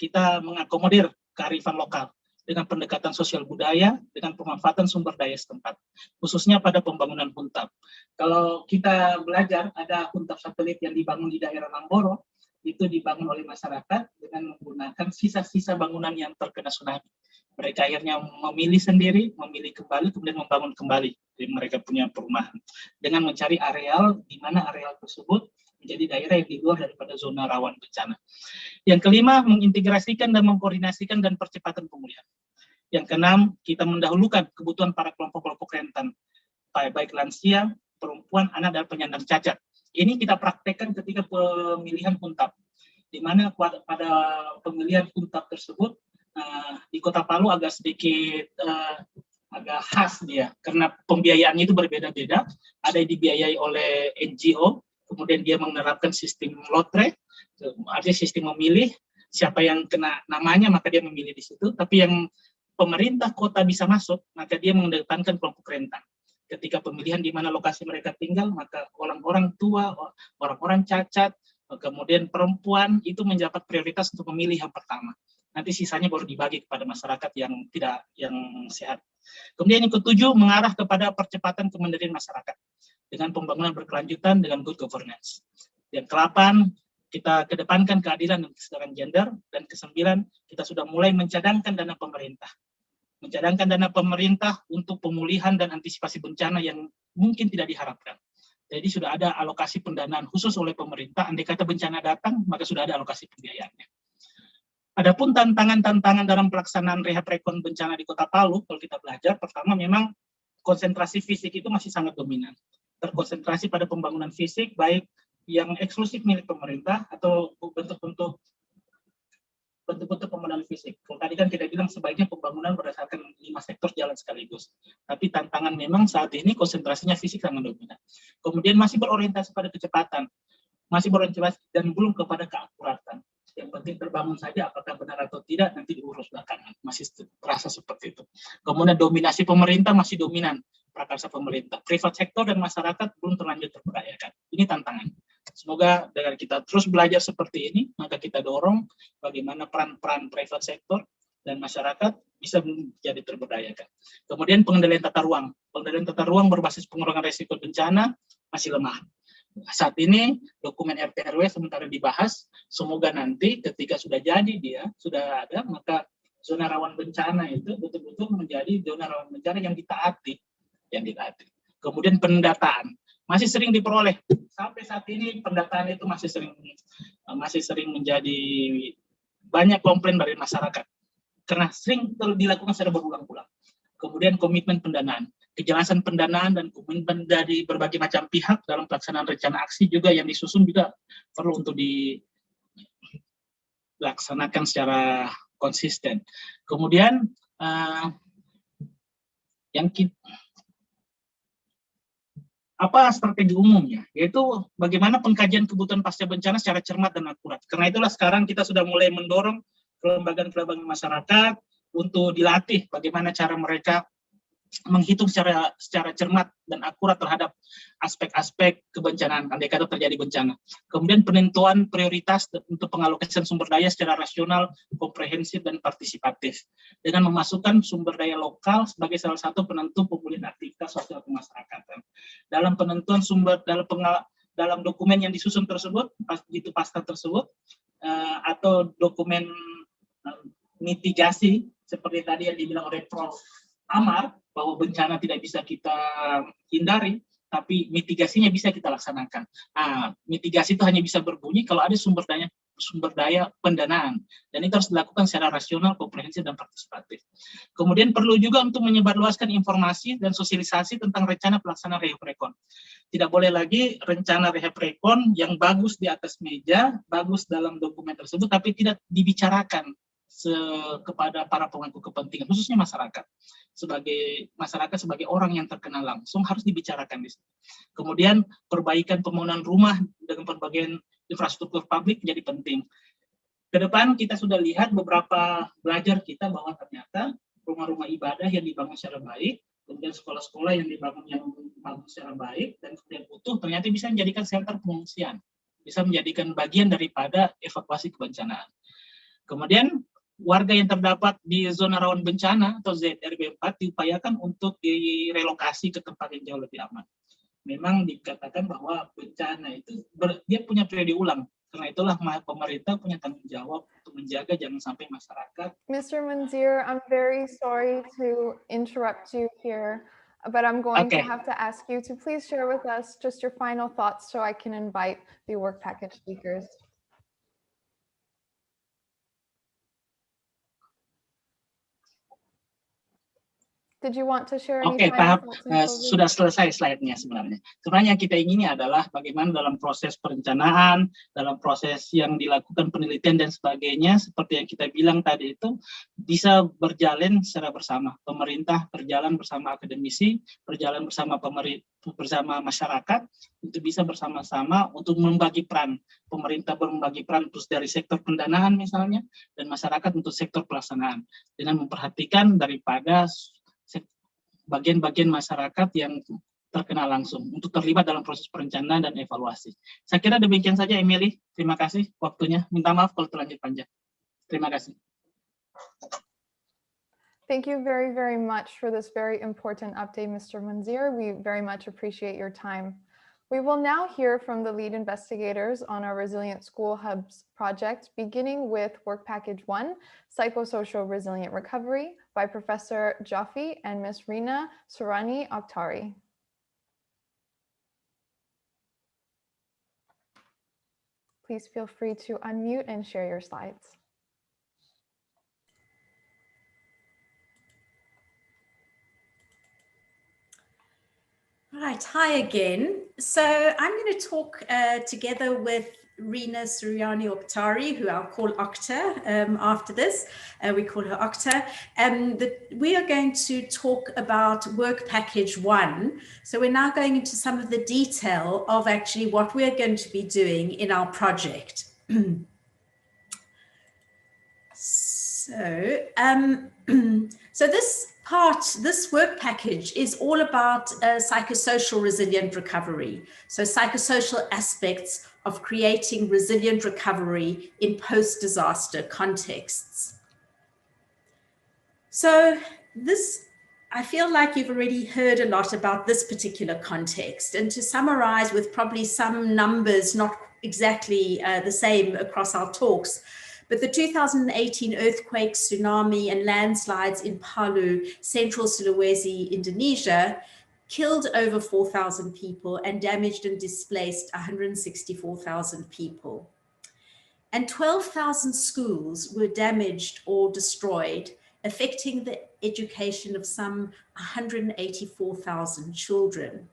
kita mengakomodir kearifan lokal dengan pendekatan sosial budaya, dengan pemanfaatan sumber daya setempat, khususnya pada pembangunan huntap. Kalau kita belajar, ada huntap satelit yang dibangun di daerah Nangboro, itu dibangun oleh masyarakat dengan menggunakan sisa-sisa bangunan yang terkena tsunami. Mereka akhirnya memilih sendiri, memilih kembali, kemudian membangun kembali. Jadi mereka punya perumahan. Dengan mencari areal, di mana areal tersebut menjadi daerah yang di luar daripada zona rawan bencana. Yang kelima, mengintegrasikan dan mengkoordinasikan dan percepatan pemulihan. Yang keenam, kita mendahulukan kebutuhan para kelompok-kelompok rentan, baik lansia, perempuan, anak, dan penyandang cacat. Ini kita praktekkan ketika pemilihan huntap, di mana pada pemilihan huntap tersebut di Kota Palu agak sedikit agak khas dia, karena pembiayaannya itu berbeda-beda. Ada yang dibiayai oleh NGO, kemudian dia menerapkan sistem lotre, artinya sistem memilih siapa yang kena namanya maka dia memilih di situ. Tapi yang pemerintah kota bisa masuk, maka dia mengedepankan kelompok rentan. Ketika pemilihan di mana lokasi mereka tinggal, maka orang-orang tua, orang-orang cacat, kemudian perempuan itu mendapat prioritas untuk memilih yang pertama. Nanti sisanya baru dibagi kepada masyarakat yang sehat. Kemudian yang ketujuh, mengarah kepada percepatan kemandirian masyarakat dengan pembangunan berkelanjutan dengan good governance. Yang ke-8, kita kedepankan keadilan dan kesetaraan gender. Dan ke-9, kita sudah mulai mencadangkan dana pemerintah. Mencadangkan dana pemerintah untuk pemulihan dan antisipasi bencana yang mungkin tidak diharapkan. Jadi sudah ada alokasi pendanaan khusus oleh pemerintah, andai kata bencana datang, maka sudah ada alokasi pembiayaannya. Adapun tantangan-tantangan dalam pelaksanaan rehab rekon bencana di Kota Palu, kalau kita belajar, pertama memang konsentrasi fisik itu masih sangat dominan. Terkonsentrasi pada pembangunan fisik, baik yang eksklusif milik pemerintah atau bentuk-bentuk pembangunan fisik. Kalau tadi kan kita bilang sebaiknya pembangunan berdasarkan 5 sektor jalan sekaligus. Tapi tantangan memang saat ini konsentrasinya fisik sangat dominan. Kemudian masih berorientasi pada kecepatan, masih berorientasi dan belum kepada keakuratan. Yang penting terbangun saja, apakah benar atau tidak nanti diurus belakangan. Masih terasa seperti itu. Kemudian dominasi pemerintah masih dominan, prakarsa pemerintah. Privat sektor dan masyarakat belum terlanjur terberdayakan. Ini tantangan. Semoga dengan kita terus belajar seperti ini, maka kita dorong bagaimana peran-peran private sector dan masyarakat bisa menjadi terberdayakan. Kemudian pengendalian tata ruang. Pengendalian tata ruang berbasis pengurangan risiko bencana masih lemah. Saat ini dokumen RT/RW sementara dibahas, semoga nanti ketika sudah jadi dia, sudah ada, maka zona rawan bencana itu betul-betul menjadi zona rawan bencana yang ditaati. Kemudian pendataan masih sering diperoleh. Sampai saat ini pendataan itu masih sering menjadi banyak komplain dari masyarakat karena sering dilakukan secara berulang-ulang. Kemudian komitmen pendanaan, kejelasan pendanaan dan komitmen dari berbagai macam pihak dalam pelaksanaan rencana aksi juga yang disusun juga perlu untuk dilaksanakan secara konsisten. Kemudian apa strategi umumnya, yaitu bagaimana pengkajian kebutuhan pasca bencana secara cermat dan akurat. Karena itulah sekarang kita sudah mulai mendorong kelembagaan-kelembagaan masyarakat untuk dilatih bagaimana cara mereka menghitung secara cermat dan akurat terhadap aspek-aspek kebencanaan, andai kata terjadi bencana. Kemudian penentuan prioritas untuk pengalokasian sumber daya secara rasional, komprehensif, dan partisipatif, dengan memasukkan sumber daya lokal sebagai salah satu penentu pemulihan aktivitas sosial kemasyarakatan. Dalam penentuan dalam dokumen yang disusun tersebut, pasca tersebut, atau dokumen mitigasi, seperti tadi yang dibilang oleh Prof. Amar, bahwa bencana tidak bisa kita hindari, tapi mitigasinya bisa kita laksanakan. Mitigasi itu hanya bisa berbunyi kalau ada sumber daya pendanaan, dan itu harus dilakukan secara rasional, komprehensif, dan partisipatif. Kemudian perlu juga untuk menyebarluaskan informasi dan sosialisasi tentang rencana pelaksanaan rehab rekon. Tidak boleh lagi rencana rehab rekon yang bagus di atas meja, bagus dalam dokumen tersebut, tapi tidak dibicarakan kepada para pemangku kepentingan, khususnya masyarakat sebagai orang yang terkena langsung, harus dibicarakan di situ. Kemudian perbaikan pembangunan rumah dengan berbagai infrastruktur publik menjadi penting. Ke depan kita sudah lihat beberapa belajar kita bahwa ternyata rumah-rumah ibadah yang dibangun secara baik, kemudian sekolah-sekolah yang dibangun secara baik dan kemudian utuh, ternyata bisa menjadikan shelter pengungsian, bisa menjadikan bagian daripada evakuasi kebencanaan. Kemudian warga yang terdapat di zona rawan bencana atau ZRB 4 diupayakan untuk direlokasi ke tempat yang jauh lebih aman. Memang dikatakan bahwa bencana itu dia punya periode ulang. Karena itulah pemerintah punya tanggung jawab untuk menjaga jangan sampai masyarakat. Mr. Manzir, I'm very sorry to interrupt you here, but I'm going to have to ask you to please share with us just your final thoughts so I can invite the work package speakers. Did you want to share any final thoughts? Sudah selesai slide-nya sebenarnya. Sebenarnya yang kita ingini adalah bagaimana dalam proses perencanaan, dalam proses yang dilakukan penelitian dan sebagainya, seperti yang kita bilang tadi itu, bisa berjalan secara bersama. Pemerintah berjalan bersama akademisi, berjalan bersama masyarakat, untuk bisa bersama-sama untuk membagi peran. Pemerintah membagi peran terus dari sektor pendanaan misalnya, dan masyarakat untuk sektor pelaksanaan, dengan memperhatikan daripada bagian-bagian masyarakat yang terkena langsung untuk terlibat dalam proses perencanaan dan evaluasi. Saya kira demikian saja, Emily. Terima kasih waktunya. Minta maaf kalau terlanjur panjang. Terima kasih. Thank you very, very much for this very important update, Mr. Manzir. We very much appreciate your time. We will now hear from the lead investigators on our Resilient School Hubs project, beginning with Work Package 1, Psychosocial Resilient Recovery, by Professor Jaffe and Ms. Rina Surani Okhtari. Please feel free to unmute and share your slides. Right, hi again. So I'm going to talk together with Rina Surani Okhtari, who I'll call Okta after this. We call her Okta. We are going to talk about Work Package 1. So we're now going into some of the detail of actually what we're going to be doing in our project. So, so this work package is all about psychosocial resilient recovery. So psychosocial aspects of creating resilient recovery in post-disaster contexts. So I feel like you've already heard a lot about this particular context. And to summarize with probably some numbers, not exactly the same across our talks, but the 2018 earthquakes, tsunami, and landslides in Palu, central Sulawesi, Indonesia, killed over 4,000 people and damaged and displaced 164,000 people. And 12,000 schools were damaged or destroyed, affecting the education of some 184,000 children.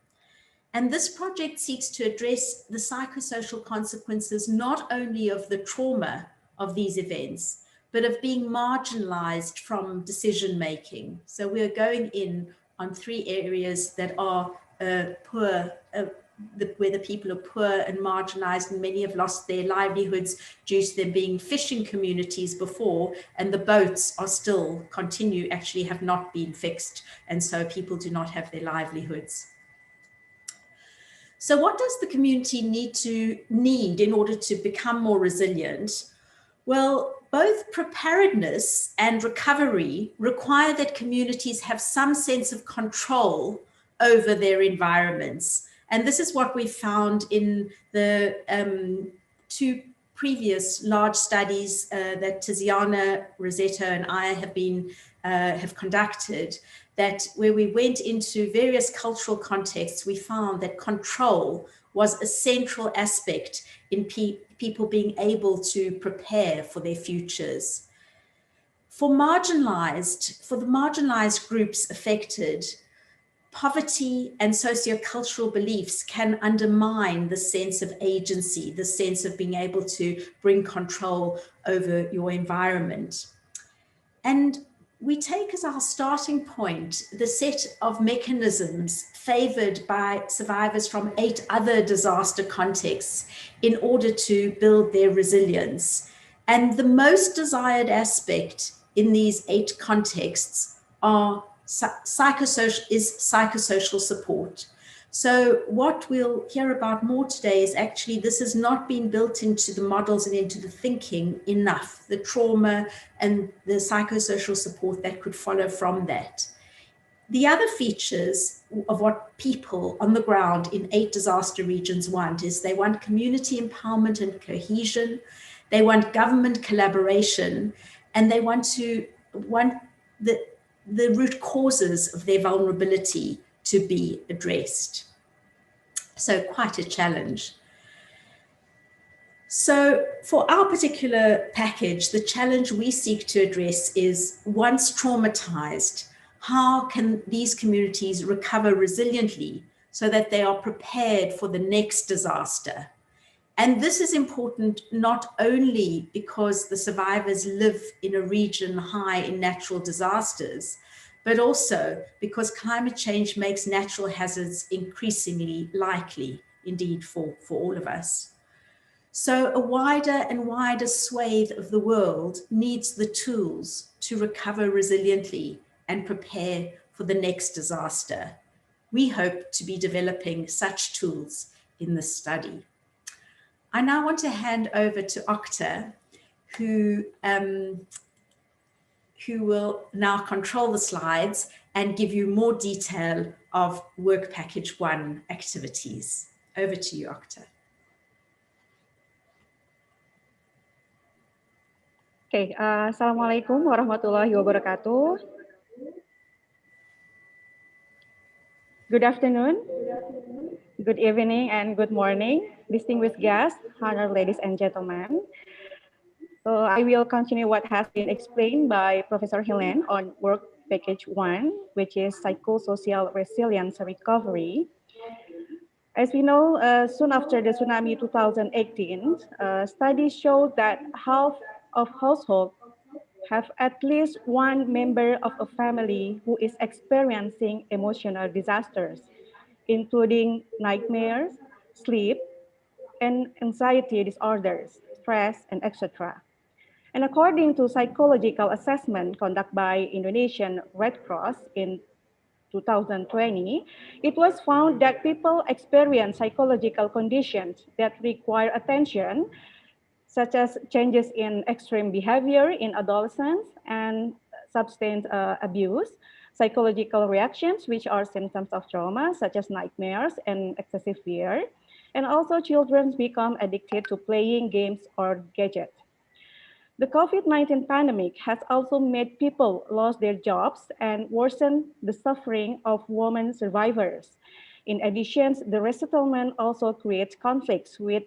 And this project seeks to address the psychosocial consequences not only of the trauma of these events, but of being marginalized from decision making. So we're going in on 3 areas that are poor, where the people are poor and marginalized, and many have lost their livelihoods due to them being fishing communities before, and the boats are still actually have not been fixed, and so people do not have their livelihoods. So what does the community need in order to become more resilient? Well, both preparedness and recovery require that communities have some sense of control over their environments. And this is what we found in the 2 previous large studies that Tiziana, Rosetta, and I have conducted, that where we went into various cultural contexts, we found that control was a central aspect in people being able to prepare for their futures. For the marginalized groups affected, poverty and sociocultural beliefs can undermine the sense of agency, the sense of being able to bring control over your environment. And we take as our starting point the set of mechanisms favored by survivors from 8 other disaster contexts in order to build their resilience. And the most desired aspect in these 8 contexts are psychosocial support. So what we'll hear about more today is actually this has not been built into the models and into the thinking enough, the trauma and the psychosocial support that could follow from that. The other features of what people on the ground in 8 disaster regions want is they want community empowerment and cohesion, they want government collaboration, and they want the root causes of their vulnerability to be addressed. So quite a challenge. So for our particular package, the challenge we seek to address is, once traumatized, how can these communities recover resiliently so that they are prepared for the next disaster? And this is important not only because the survivors live in a region high in natural disasters, but also because climate change makes natural hazards increasingly likely, indeed, for all of us. So a wider and wider swathe of the world needs the tools to recover resiliently and prepare for the next disaster. We hope to be developing such tools in this study. I now want to hand over to Okta, who will now control the slides and give you more detail of Work Package 1 activities. Over to you, Okta. Okay, Assalamualaikum warahmatullahi wabarakatuh. Good afternoon, good evening, and good morning, distinguished guests, honored ladies and gentlemen. So I will continue what has been explained by Professor Helen on Work Package 1, which is Psychosocial Resilience Recovery. As we know, soon after the tsunami 2018, studies showed that half of households have at least one member of a family who is experiencing emotional disasters, including nightmares, sleep, and anxiety disorders, stress, and etc. And according to psychological assessment conducted by Indonesian Red Cross in 2020, it was found that people experience psychological conditions that require attention, such as changes in extreme behavior in adolescents and substance abuse, psychological reactions, which are symptoms of trauma, such as nightmares and excessive fear, and also children become addicted to playing games or gadgets. The COVID-19 pandemic has also made people lose their jobs and worsened the suffering of women survivors. In addition, the resettlement also creates conflicts with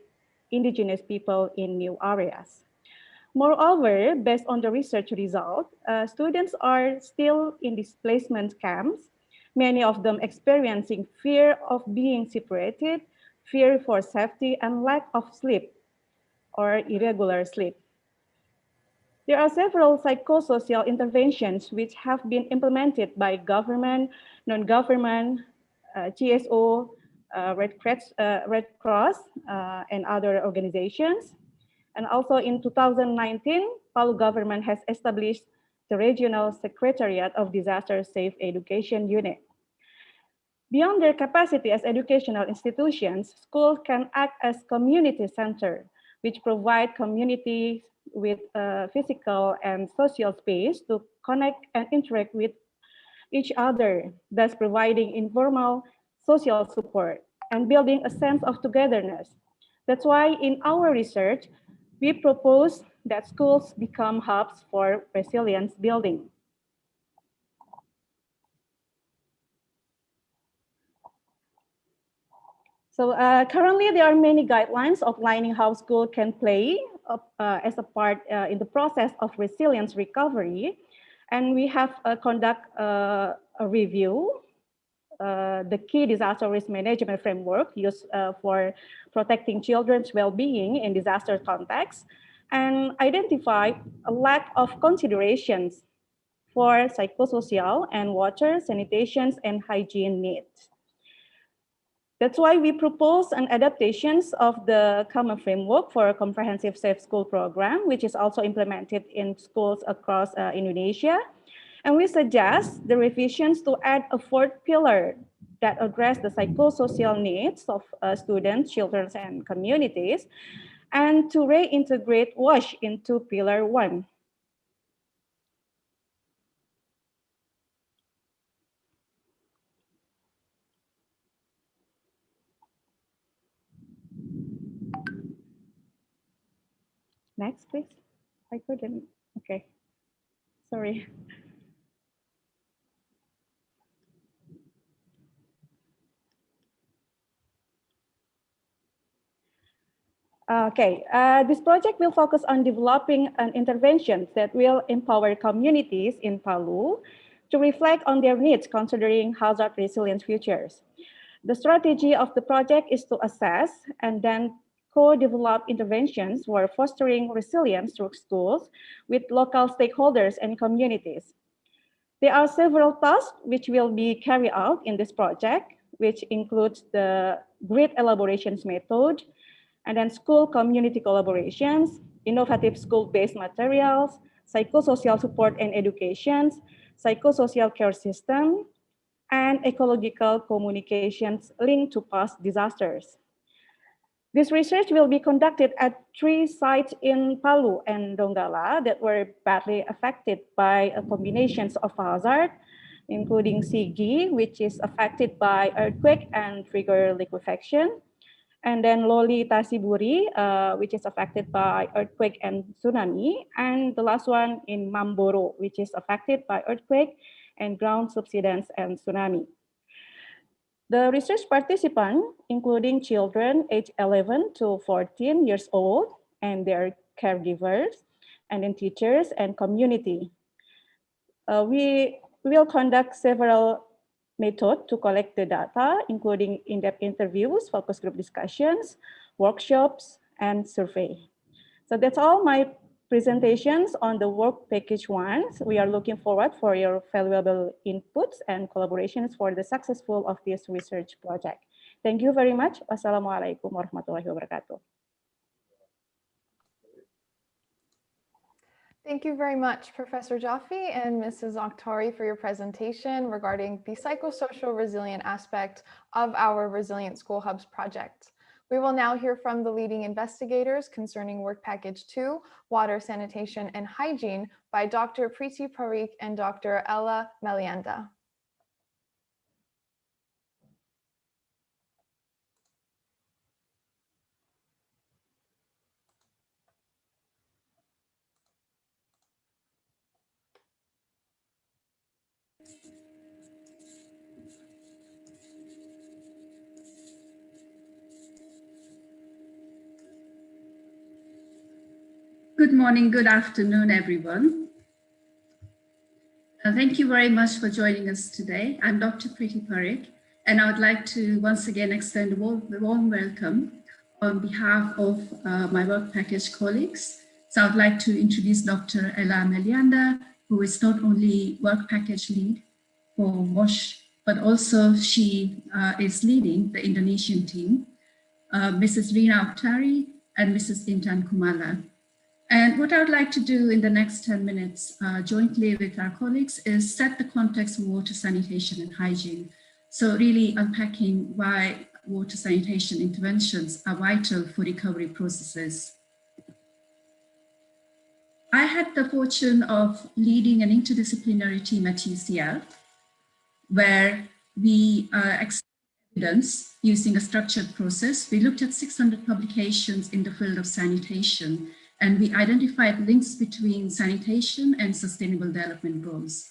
indigenous people in new areas. Moreover, based on the research result, students are still in displacement camps, many of them experiencing fear of being separated, fear for safety, and lack of sleep or irregular sleep. There are several psychosocial interventions which have been implemented by government, non-government, GSO, Red Cross, and other organizations. And also in 2019, Palu government has established the Regional Secretariat of Disaster Safe Education Unit. Beyond their capacity as educational institutions, schools can act as community center, which provide communities with physical and social space to connect and interact with each other, thus providing informal social support and building a sense of togetherness. That's why in our research, we propose that schools become hubs for resilience building. So currently, there are many guidelines outlining how school can play as a part in the process of resilience recovery. And we have conduct a review, the key disaster risk management framework used for protecting children's well-being in disaster contexts, and identify a lack of considerations for psychosocial and water, sanitation, and hygiene needs. That's why we propose an adaptations of the common framework for a comprehensive safe school program, which is also implemented in schools across Indonesia. And we suggest the revisions to add a fourth pillar that address the psychosocial needs of students, children, and communities, and to reintegrate WASH into pillar 1. Next, please. I couldn't. Okay. Sorry. Okay, this project will focus on developing an intervention that will empower communities in Palu to reflect on their needs considering hazard resilient futures. The strategy of the project is to assess and then co-develop interventions for fostering resilience through schools with local stakeholders and communities. There are several tasks which will be carried out in this project, which includes the grid elaborations method, and then school community collaborations, innovative school-based materials, psychosocial support and educations, psychosocial care system, and ecological communications linked to past disasters. This research will be conducted at 3 sites in Palu and Donggala that were badly affected by a combination of hazard, including Sigi, which is affected by earthquake and trigger liquefaction, and then Loli Tasiburi, which is affected by earthquake and tsunami, and the last one in Mamboro, which is affected by earthquake and ground subsidence and tsunami. The research participants, including children aged 11 to 14 years old and their caregivers, and then teachers and community. We will conduct several methods to collect the data, including in-depth interviews, focus group discussions, workshops, and survey. So that's all my presentations on the work package 1. So we are looking forward for your valuable inputs and collaborations for the successful of this research project. Thank you very much. Wassalamualaikum warahmatullahi wabarakatuh. Thank you very much, Professor Jaffe and Mrs. Okhtari, for your presentation regarding the psychosocial resilient aspect of our Resilient School Hubs project. We will now hear from the leading investigators concerning Work Package 2, Water, Sanitation, and Hygiene by Dr. Preeti Parikh and Dr. Ella Melianda. Good morning, good afternoon, everyone. Thank you very much for joining us today. I'm Dr. Preeti Parikh, and I would like to once again extend a warm welcome on behalf of my work package colleagues. So I would like to introduce Dr. Ella Melianda, who is not only work package lead for WASH, but also she is leading the Indonesian team, Mrs. Rina Okhtari and Mrs. Intan Kumala. And what I would like to do in the next 10 minutes jointly with our colleagues is set the context of water, sanitation, and hygiene. So really unpacking why water sanitation interventions are vital for recovery processes. I had the fortune of leading an interdisciplinary team at UCL, where we evidence using a structured process. We looked at 600 publications in the field of sanitation, and we identified links between sanitation and sustainable development goals.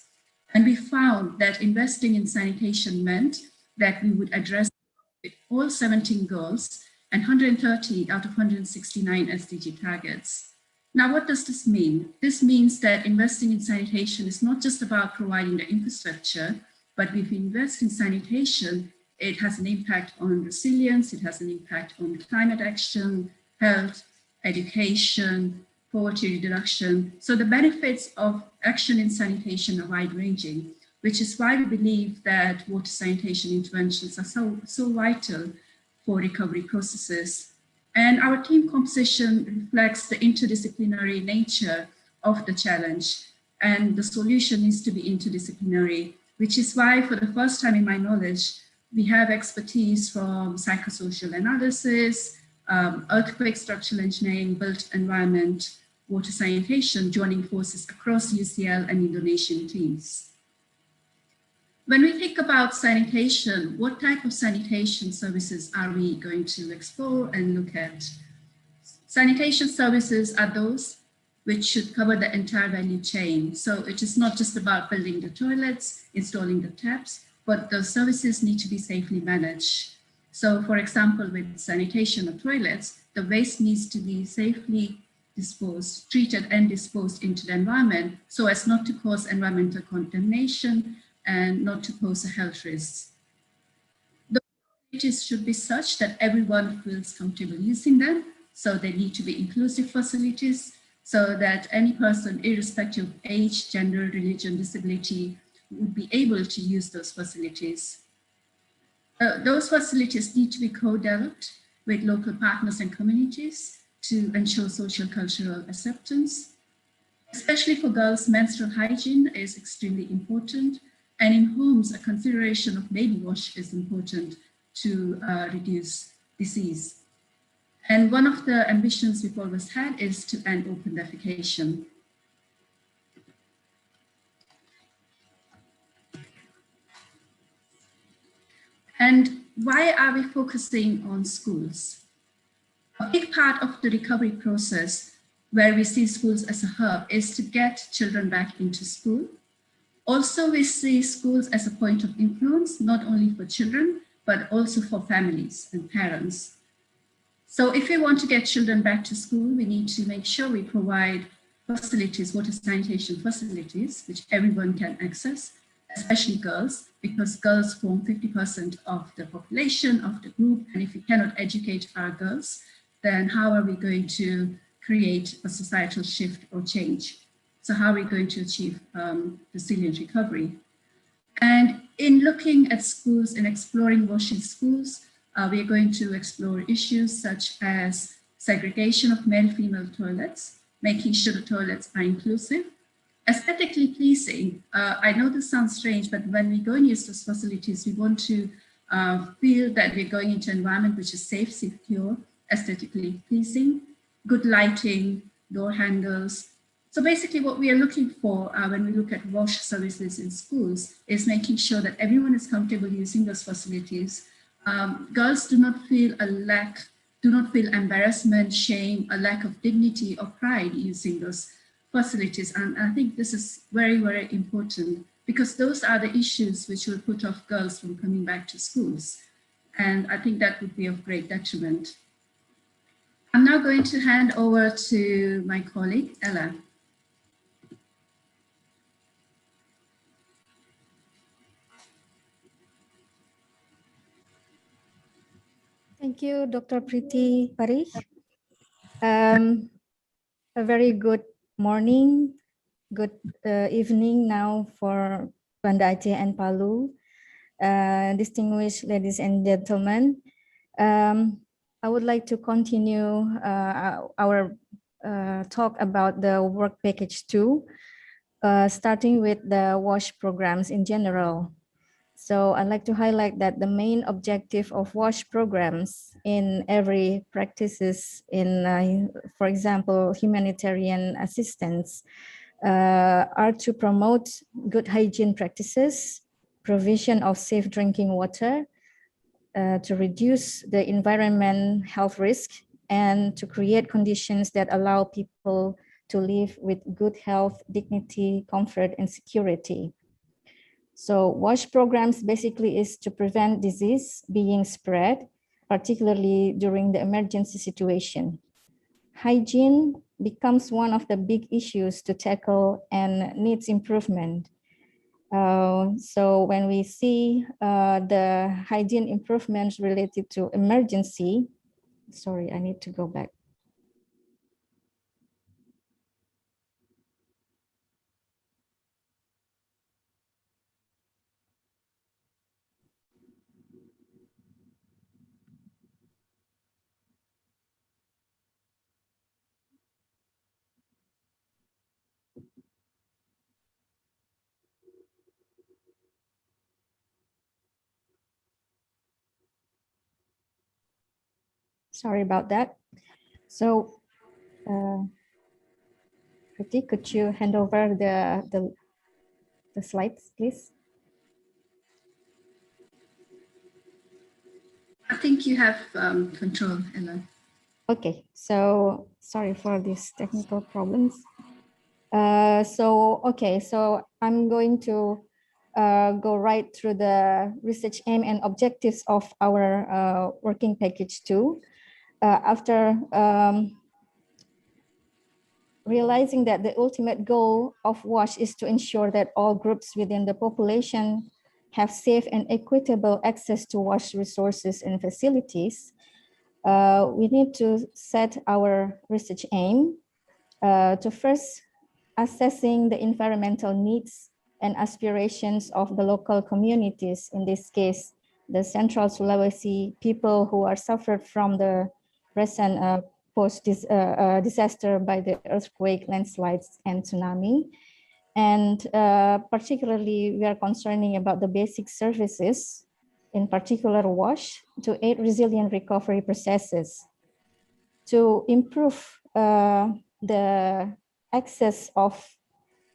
And we found that investing in sanitation meant that we would address all 17 goals and 130 out of 169 SDG targets. Now, what does this mean? This means that investing in sanitation is not just about providing the infrastructure, but if we invest in sanitation, it has an impact on resilience, it has an impact on climate action, health, education, poverty reduction. So the benefits of action in sanitation are wide-ranging, which is why we believe that water sanitation interventions are so vital for recovery processes. And our team composition reflects the interdisciplinary nature of the challenge, and the solution needs to be interdisciplinary, which is why for the first time in my knowledge, we have expertise from psychosocial analysis, earthquake structural engineering, built environment, water sanitation, joining forces across UCL and Indonesian teams. When we think about sanitation, what type of sanitation services are we going to explore and look at? Sanitation services are those which should cover the entire value chain. So it is not just about building the toilets, installing the taps, but the services need to be safely managed. So for example, with sanitation of toilets, the waste needs to be safely disposed, treated and disposed into the environment so as not to cause environmental contamination and not to pose a health risk. The facilities should be such that everyone feels comfortable using them. So they need to be inclusive facilities so that any person, irrespective of age, gender, religion, disability, would be able to use those facilities. Those facilities need to be co-developed with local partners and communities to ensure social cultural acceptance. Especially for girls, menstrual hygiene is extremely important. And in homes, a consideration of baby wash is important to reduce disease. And one of the ambitions we've always had is to end open defecation. And why are we focusing on schools? A big part of the recovery process where we see schools as a hub is to get children back into school. Also, we see schools as a point of influence, not only for children, but also for families and parents. So if we want to get children back to school, we need to make sure we provide facilities, water sanitation facilities, which everyone can access, especially girls, because girls form 50% of the population of the group. And if we cannot educate our girls, then how are we going to create a societal shift or change? So how are we going to achieve resilient recovery? And in looking at schools and exploring washing schools, we are going to explore issues such as segregation of male-female toilets, making sure the toilets are inclusive, aesthetically pleasing. I know this sounds strange, but when we go and use those facilities, we want to feel that we're going into an environment which is safe, secure, aesthetically pleasing, good lighting, door handles. So basically what we are looking for when we look at wash services in schools is making sure that everyone is comfortable using those facilities. Girls do not feel embarrassment, shame, a lack of dignity or pride using those facilities. And I think this is very, very important because those are the issues which will put off girls from coming back to schools. And I think that would be of great detriment. I'm now going to hand over to my colleague, Ella. Thank you, Dr. Priti Parikh. A very good morning, good evening now for Banda Aceh and Palu. Distinguished ladies and gentlemen, I would like to continue our talk about the work package 2, starting with the WASH programs in general. So I'd like to highlight that the main objective of WASH programs in every practices in, for example, humanitarian assistance are to promote good hygiene practices, provision of safe drinking water, to reduce the environment health risk, and to create conditions that allow people to live with good health, dignity, comfort, and security. So WASH programs basically is to prevent disease being spread, particularly during the emergency situation. Hygiene becomes one of the big issues to tackle and needs improvement. So when we see the hygiene improvements related to emergency, sorry, I need to go back. Sorry about that. So, Priti, could you hand over the slides, please? I think you have control, Ella. Okay, so sorry for these technical problems. So I'm going to go right through the research aim and objectives of our working package 2. After realizing that the ultimate goal of WASH is to ensure that all groups within the population have safe and equitable access to WASH resources and facilities, we need to set our research aim to first assessing the environmental needs and aspirations of the local communities, in this case, the Central Sulawesi people who are suffered from the recent post-disaster by the earthquake, landslides, and tsunami. And particularly, we are concerning about the basic services, in particular WASH, to aid resilient recovery processes, to improve the access of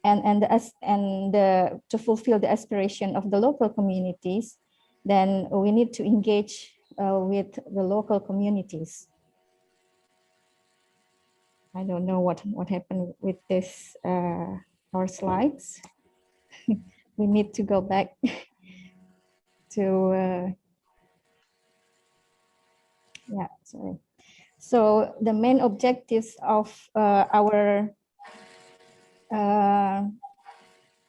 to fulfill the aspiration of the local communities. Then we need to engage with the local communities. I don't know what happened with this our slides. We need to go back to yeah, sorry. So the main objectives of our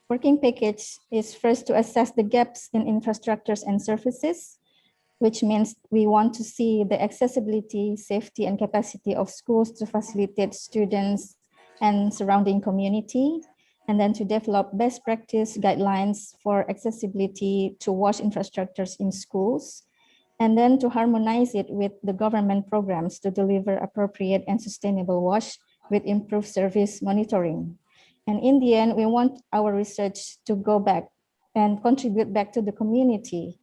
working package is first to assess the gaps in infrastructures and services, which means we want to see the accessibility, safety, and capacity of schools to facilitate students and surrounding community, and then to develop best practice guidelines for accessibility to WASH infrastructures in schools, and then to harmonize it with the government programs to deliver appropriate and sustainable WASH with improved service monitoring. And in the end, we want our research to go back and contribute back to the community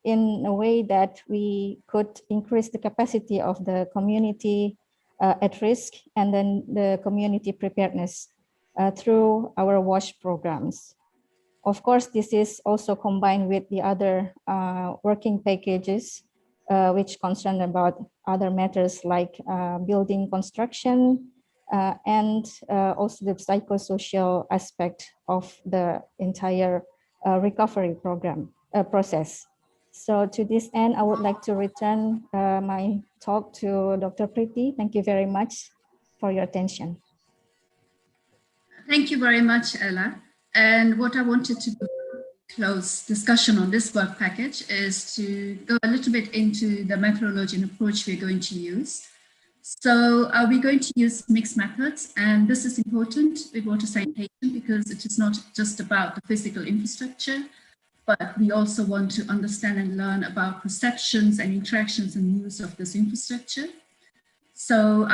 in a way that we could increase the capacity of the community at risk and then the community preparedness through our WASH programs. Of course, this is also combined with the other working packages which concern about other matters like building construction and also the psychosocial aspect of the entire recovery program process. So to this end, I would like to return my talk to Dr. Priti. Thank you very much for your attention. Thank you very much, Ella. And what I wanted to do close discussion on this work package is to go a little bit into the methodology and approach we're going to use. So we're going to use mixed methods, and this is important with water sanitation because it is not just about the physical infrastructure, but we also want to understand and learn about perceptions and interactions and use of this infrastructure. So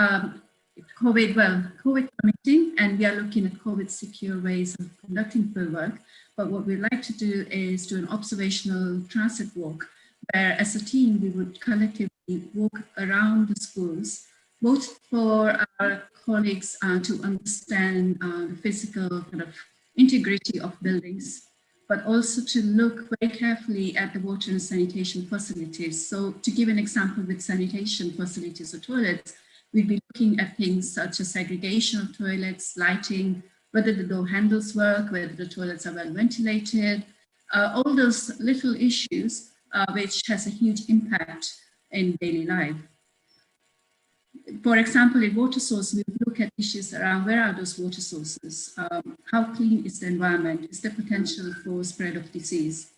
COVID permitting, and we are looking at COVID secure ways of conducting fieldwork. But what we'd like to do is do an observational transit walk, where as a team, we would collectively walk around the schools, both for our colleagues to understand the physical kind of integrity of buildings, but also to look very carefully at the water and sanitation facilities. So to give an example with sanitation facilities or toilets, we'd be looking at things such as segregation of toilets, lighting, whether the door handles work, whether the toilets are well ventilated, all those little issues which has a huge impact in daily life. For example, in water source, we look at issues around where are those water sources, how clean is the environment, is there potential for spread of disease.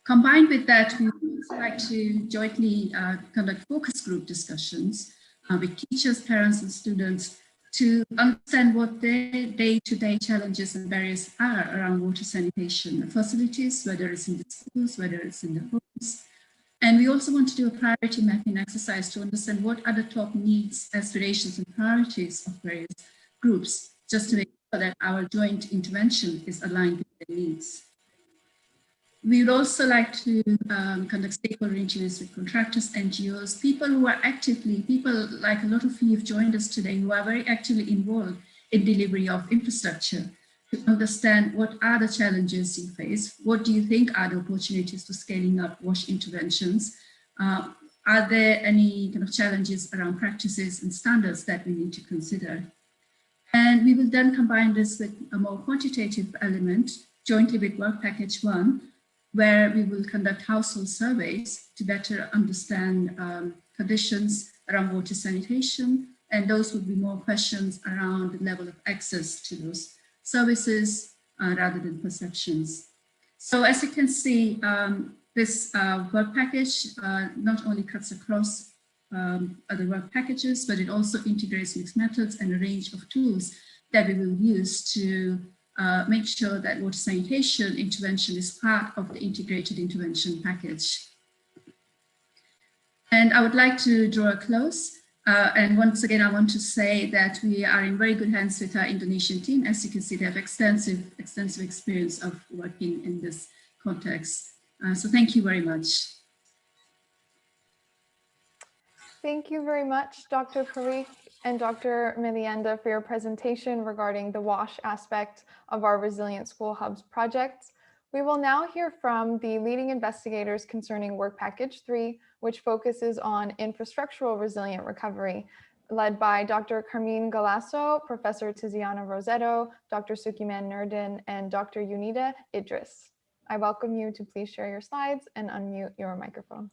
Combined with that, we would like to jointly conduct focus group discussions with teachers, parents, and students to understand what their day-to-day challenges and barriers are around water sanitation facilities, whether it's in the schools, whether it's in the homes. And we also want to do a priority mapping exercise to understand what are the top needs, aspirations, and priorities of various groups, just to make sure that our joint intervention is aligned with their needs. We would also like to conduct stakeholder interviews with contractors, NGOs, people who are people like a lot of you have joined us today, who are very actively involved in delivery of infrastructure, to understand what are the challenges you face, what do you think are the opportunities for scaling up WASH interventions, are there any kind of challenges around practices and standards that we need to consider. And we will then combine this with a more quantitative element jointly with work package 1, where we will conduct household surveys to better understand conditions around water sanitation. And those would be more questions around the level of access to those services rather than perceptions. So as you can see, this work package not only cuts across other work packages, but it also integrates mixed methods and a range of tools that we will use to make sure that water sanitation intervention is part of the integrated intervention package. And I would like to draw a close. And once again, I want to say that we are in very good hands with our Indonesian team. As you can see, they have extensive experience of working in this context. So thank you very much. Thank you very much, Dr. Parikh and Dr. Milienda, for your presentation regarding the WASH aspect of our Resilient School Hubs project. We will now hear from the leading investigators concerning Work Package 3, which focuses on infrastructural resilient recovery, led by Dr. Carmine Galasso, Professor Tiziana Rosetto, Dr. Sukiman Nurdin, and Dr. Yunita Idris. I welcome you to please share your slides and unmute your microphone.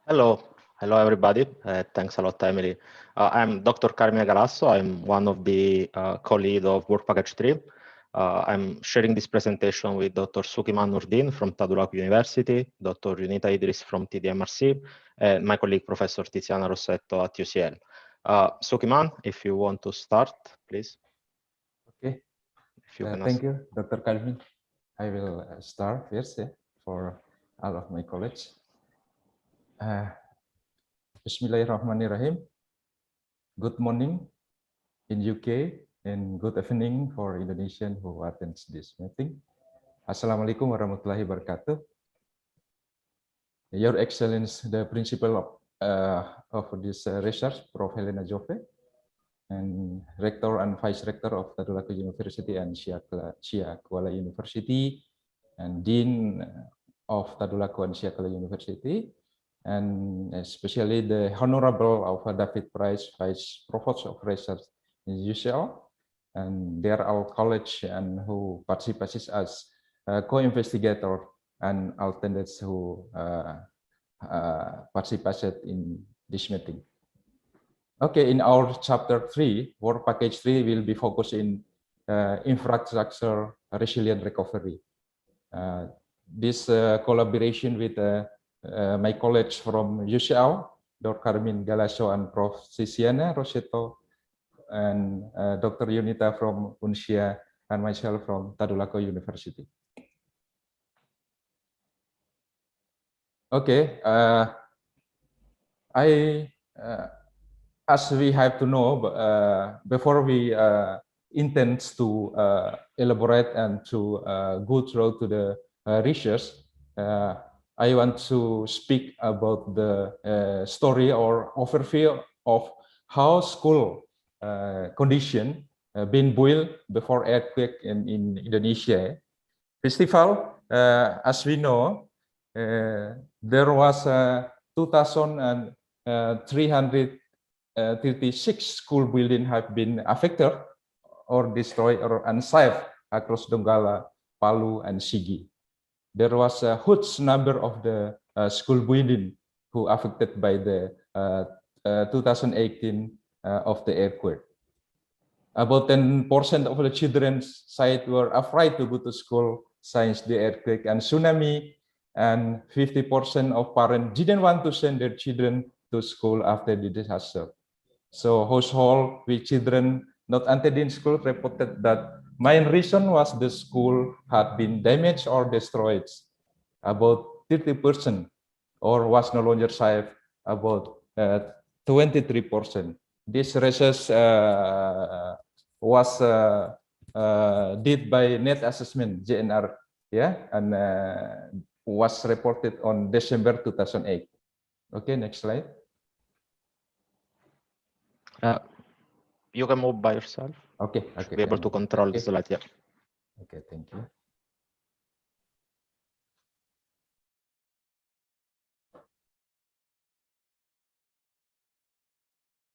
Hello everybody. Thanks a lot, Emily. I'm Dr. Carmine Galasso. I'm one of the co-lead of Work Package 3. I'm sharing this presentation with Dr. Sukiman Nurdin from Tadulako University, Dr. Yunita Idris from TDMRC, and my colleague, Professor Tiziana Rosetto at UCL. Sukiman, if you want to start, please. Okay. If you can thank you, Dr. Carmine. I will start first for all of my colleagues. Bismillahirrahmanirrahim. good morning in UK and good evening for Indonesian who attends this meeting. Assalamualaikum warahmatullahi wabarakatuh. Your Excellence, the principal of this research, Prof. Helena Jove, and Rector and Vice Rector of Tadulako University and Shia Kuala University, and Dean of Tadulako and Shia Kuala University, and especially the Honorable of David Price, Vice Provost of Research in UCL, and they are our college and who participates as co-investigator and alternates who participated in this meeting. Okay, in our chapter 3, work package 3 will be focused in infrastructure resilient recovery. This collaboration with my colleagues from UCL, Dr. Carmen Galasso and Prof. Ciciana Roseto, and Dr. Yunita from UNSIA, and myself from Tadulako University. Okay, as we have to know, before we intend to elaborate and to go through to the research, I want to speak about the story or overview of how school condition been built before earthquake in Indonesia. First of all, as we know, there was 2,336 school buildings have been affected or destroyed or unsafe across Donggala, Palu, and Sigi. There was a huge number of the school buildings who affected by the 2018 of the earthquake. About 10% of the children's side were afraid to go to school since the earthquake and tsunami, and 50% of parents didn't want to send their children to school after the disaster. So household with children not attending school reported that main reason was the school had been damaged or destroyed, about 30%, or was no longer safe, about 23%. This research was did by Net Assessment, JNR, yeah, and was reported on December 2008. Okay, next slide. You can move by yourself. Okay, okay. Be able to control the slide, yeah. Okay, thank you.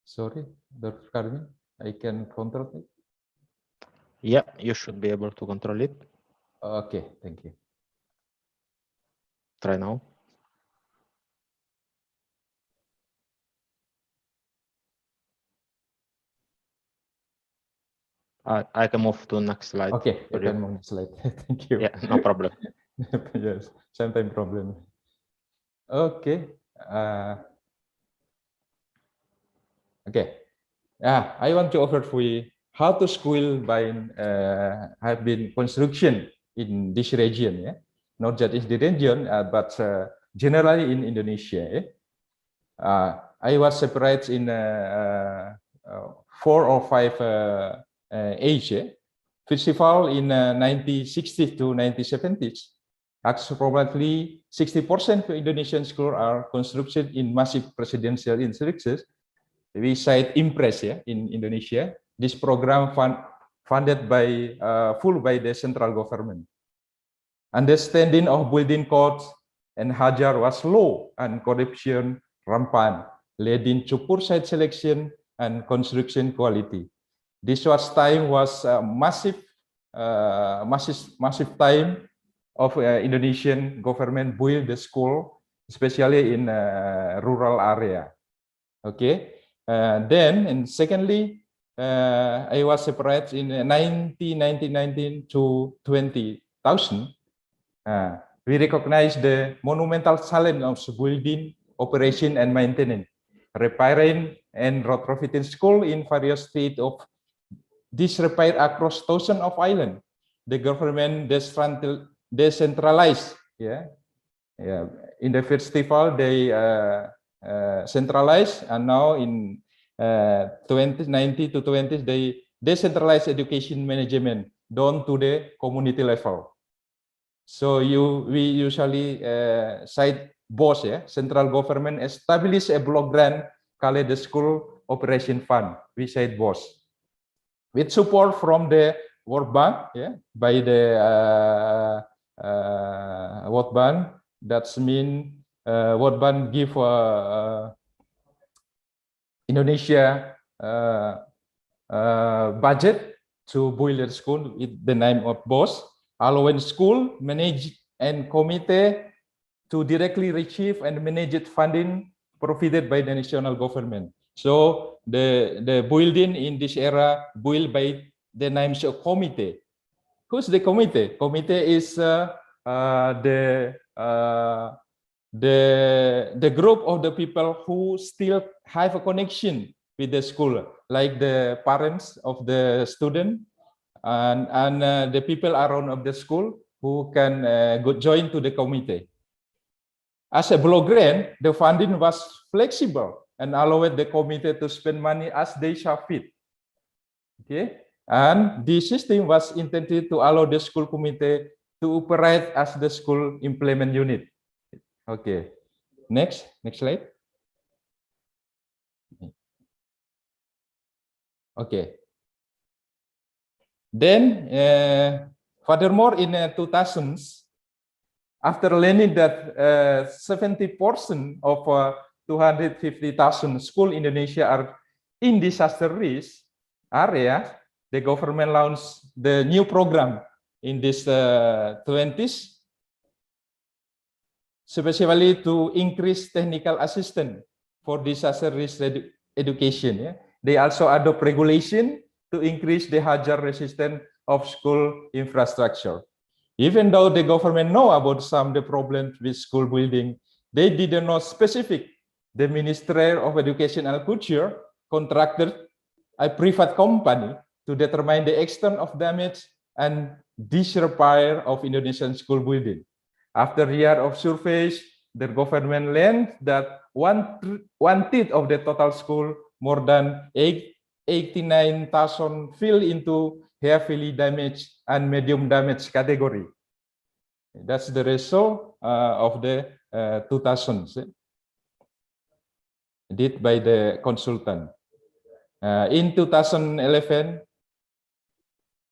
Sorry, Dr. Carmen, I can control it. Yeah, you should be able to control it. Okay, thank you. Try now. I can move to the next slide. Okay, you can move the slide. Thank you. Yeah, no problem. Yes, sometimes problem. Okay. Okay. Yeah, I want to offer for you how to school by have been construction in this region. Yeah, not just in the region, but generally in Indonesia. I was separated in 4 or 5 age. First of all, in 1960s to 1970s, approximately 60% of Indonesian schools are constructed in massive presidential infrastructures. We cite IMPRES, yeah, in Indonesia. This program funded by full by the central government. Understanding of building codes and Hajar was low and corruption rampant, leading to poor site selection and construction quality. This time was massive time of Indonesian government build the school, especially in rural area. Okay. Then, and secondly, I was separated in 1919 to 20,000. We recognize the monumental challenge of building, operation, and maintenance, repairing and retrofitting school in various states of disrepair across thousands of islands. The government decentralized. Yeah. In the festival they centralized, and now in 19 to 20s, they decentralized education management down to the community level. So we usually cite BOS, central government establish a block grant called the School Operation Fund. We cite BOS. With support from the World Bank, by the World Bank, that's mean World Bank give Indonesia budget to boiler school with the name of BOS, allowing school, manage and committee to directly receive and manage funding provided by the national government. So the building in this era built by the names of committee. Who's the committee? Committee is the group of the people who still have a connection with the school, like the parents of the student and the people around of the school who can join to the committee. As a block grant, the funding was flexible and allowed the committee to spend money as they saw fit. Okay, and this system was intended to allow the school committee to operate as the school implement unit. Okay, next slide. Okay. Then, furthermore, in 2000s, after learning that 70% of 250,000 schools in Indonesia are in disaster risk area, the government launched the new program in this 20s, especially to increase technical assistance for disaster risk education. They also adopt regulation to increase the hazard resistance of school infrastructure. Even though the government know about some of the problems with school building, they didn't know specific. The Ministry of Education and Culture contracted a private company to determine the extent of damage and disrepair of Indonesian school building. After a year of surveys, the government learned that one-third of the total school, more than 89,000, fell into heavily damaged and medium damaged category. That's the result of the 2000s, did by the consultant. In 2011,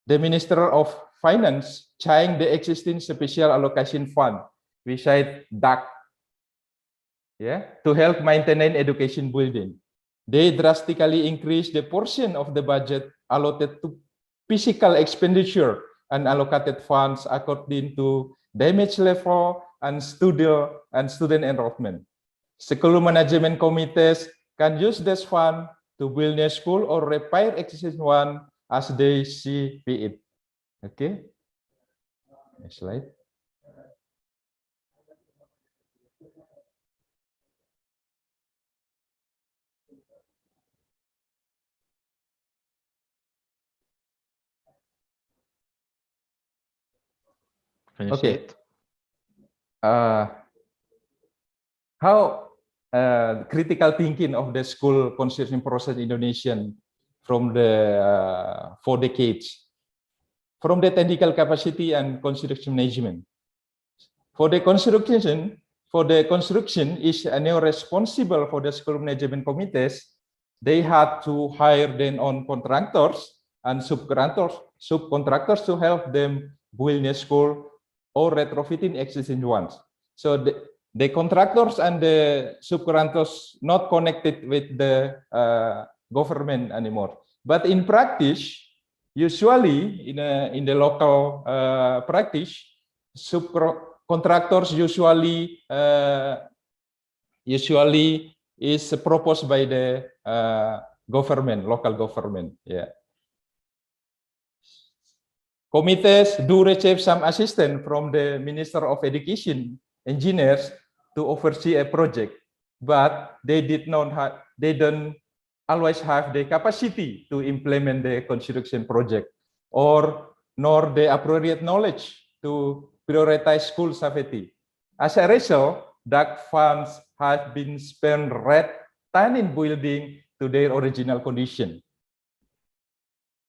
the Minister of Finance changed the existing special allocation fund, we cite DAC, to help maintain education building. They drastically increased the portion of the budget allotted to physical expenditure and allocated funds according to damage level and student enrollment. School management committees can use this fund to build a school or repair existing one as they see fit. Okay. Next slide. Can you see it? How critical thinking of the school construction process in Indonesia from the 4 decades, from the technical capacity and construction management. For the construction is now responsible for the school management committees. They had to hire their own contractors and subcontractors to help them build a school or retrofitting existing ones. So the contractors and the subcontractors not connected with the government anymore. But in practice, usually in the local practice, subcontractors usually is proposed by the government, local government. Committees do receive some assistance from the Minister of Education, engineers, to oversee a project, but they don't always have the capacity to implement the construction project nor the appropriate knowledge to prioritize school safety. As a result, DAC funds have been spent in building to their original condition,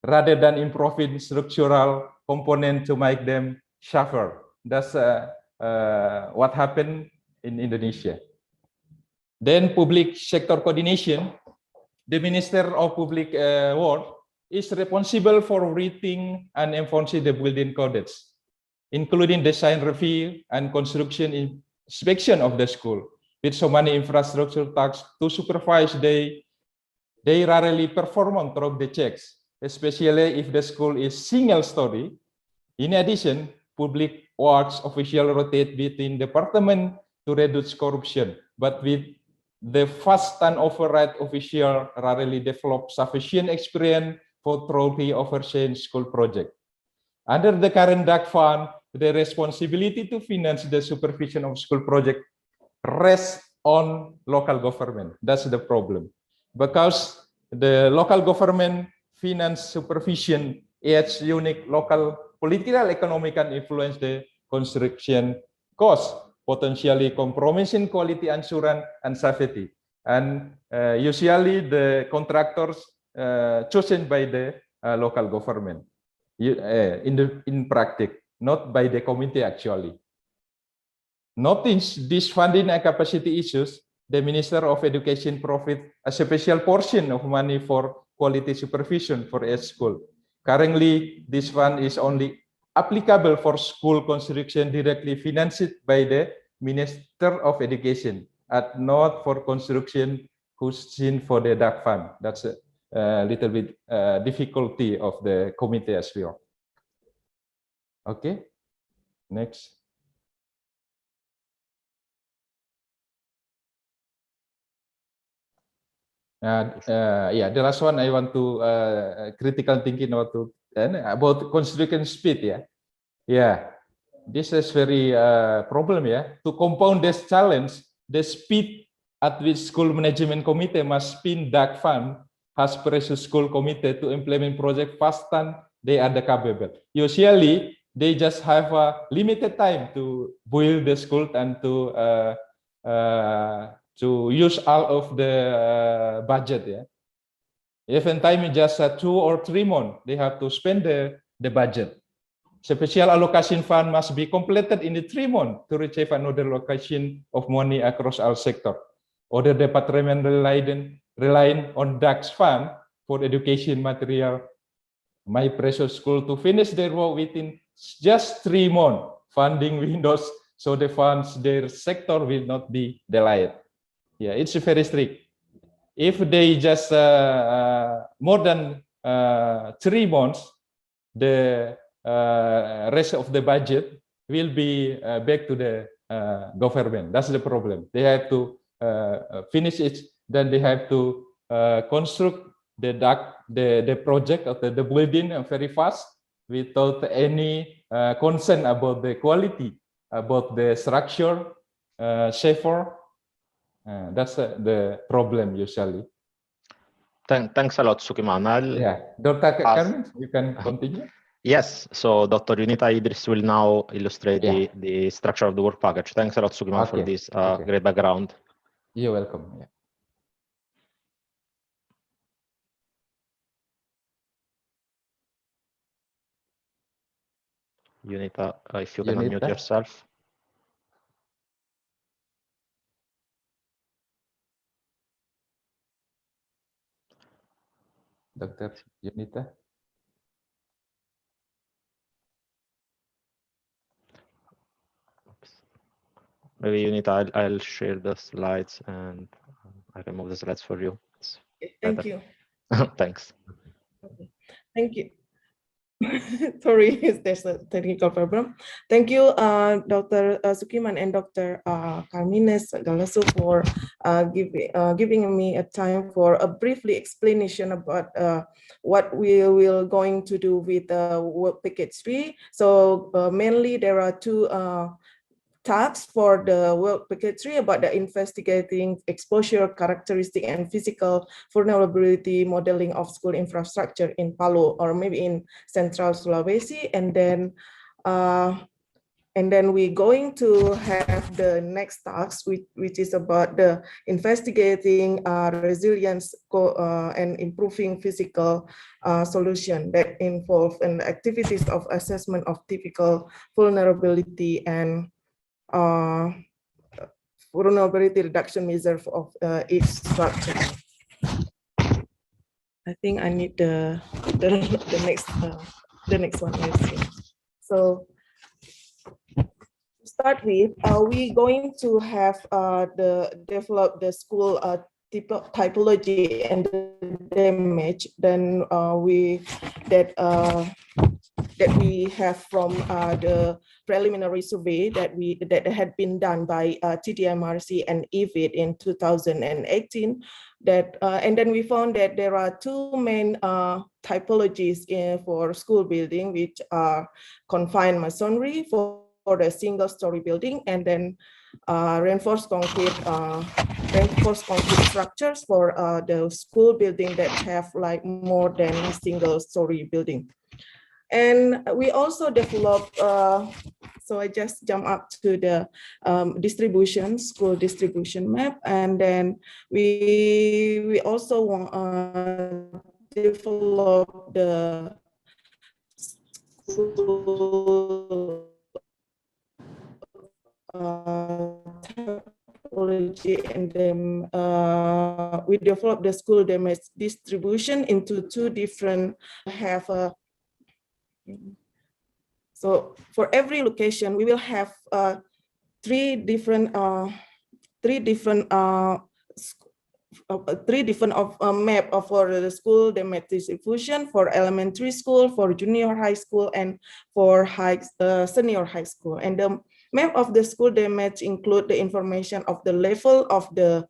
rather than improving structural component to make them suffer. That's what happened in Indonesia. Then public sector coordination. The Minister of Public Works is responsible for writing and enforcing the building codes, including design review and construction inspection of the school. With so many infrastructure tasks to supervise, they rarely perform through the checks, especially if the school is single story. In addition, public works officials rotate between departments to reduce corruption, but with the fast turnover rate, officials rarely develop sufficient experience for thoroughly overseeing school project. Under the current DAC fund, the responsibility to finance the supervision of school project rests on local government. That's the problem. Because the local government finance supervision, its unique local political, economic, and influence the construction cost, potentially compromising quality assurance and safety. And usually the contractors chosen by the local government in practice, not by the committee actually. Noting these funding and capacity issues, the Minister of Education provides a special portion of money for quality supervision for each school. Currently, this fund is only applicable for school construction directly financed by the Minister of Education, and not for construction cushioned for the DAC fund. That's a little bit difficulty of the committee as well. Okay, next. Yeah, the last one I want to critical thinking about construction speed. Yeah, this is very problem. To compound this challenge, the speed at which school management committee must spin DAC fund has pressure school committee to implement project faster than they are capable. Usually, they just have a limited time to build the school and to use all of the budget. Even time is just 2 or 3 months, they have to spend the budget. Special allocation fund must be completed in the 3 months to retrieve another allocation of money across all sectors. Other departments relying on DAX fund for education material. My precious school to finish their work within just 3 months funding windows, so the funds their sector will not be delayed. Yeah, it's very strict. If they just more than 3 months, the rest of the budget will be back to the government. That's the problem. They have to finish it, then they have to construct the project of the building very fast without any concern about the quality, about the structure, safer. That's the problem usually. Thanks a lot, Sukiman. Yeah, Dr. Carmen, you can continue. Yes, so Dr. Yunita Idris will now illustrate the structure of the work package. Thanks a lot, Sukiman, for this great background. You're welcome. Yeah. Yunita, if you can unmute yourself. Dr. Yunita. Maybe Yunita, I'll share the slides and I remove the slides for you. Thank you. Thanks. Okay. Thank you. Sorry, there's a technical problem. Thank you, Dr. Sukiman and Dr. Carmines Galasso for giving me a time for a briefly explanation about what we will going to do with work package 3. So mainly there are 2 tasks for the work package 3 about the investigating exposure characteristic and physical vulnerability modeling of school infrastructure in Palu or maybe in Central Sulawesi, and then And then we're going to have the next task, which is about the investigating resilience and improving physical solution that involve an activities of assessment of typical vulnerability and vulnerability reduction measure of each structure. I think I need the next one. So start with, we're going to have develop the school typology and the damage. Then that we have from the preliminary survey that had been done by TDMRC and EVIT in 2018. And then we found that there are two main typologies for school building, which are confined masonry for the single-story building, and then reinforced concrete structures for the school building that have like more than a single-story building. And we also developed, so I just jump up to the school distribution map, and then we also develop the school typology, and then we developed the school damage distribution into two different so for every location, we will have three different map for the school damage distribution for elementary school, for junior high school, and for senior high school. And the map of the school damage include the information of the level of the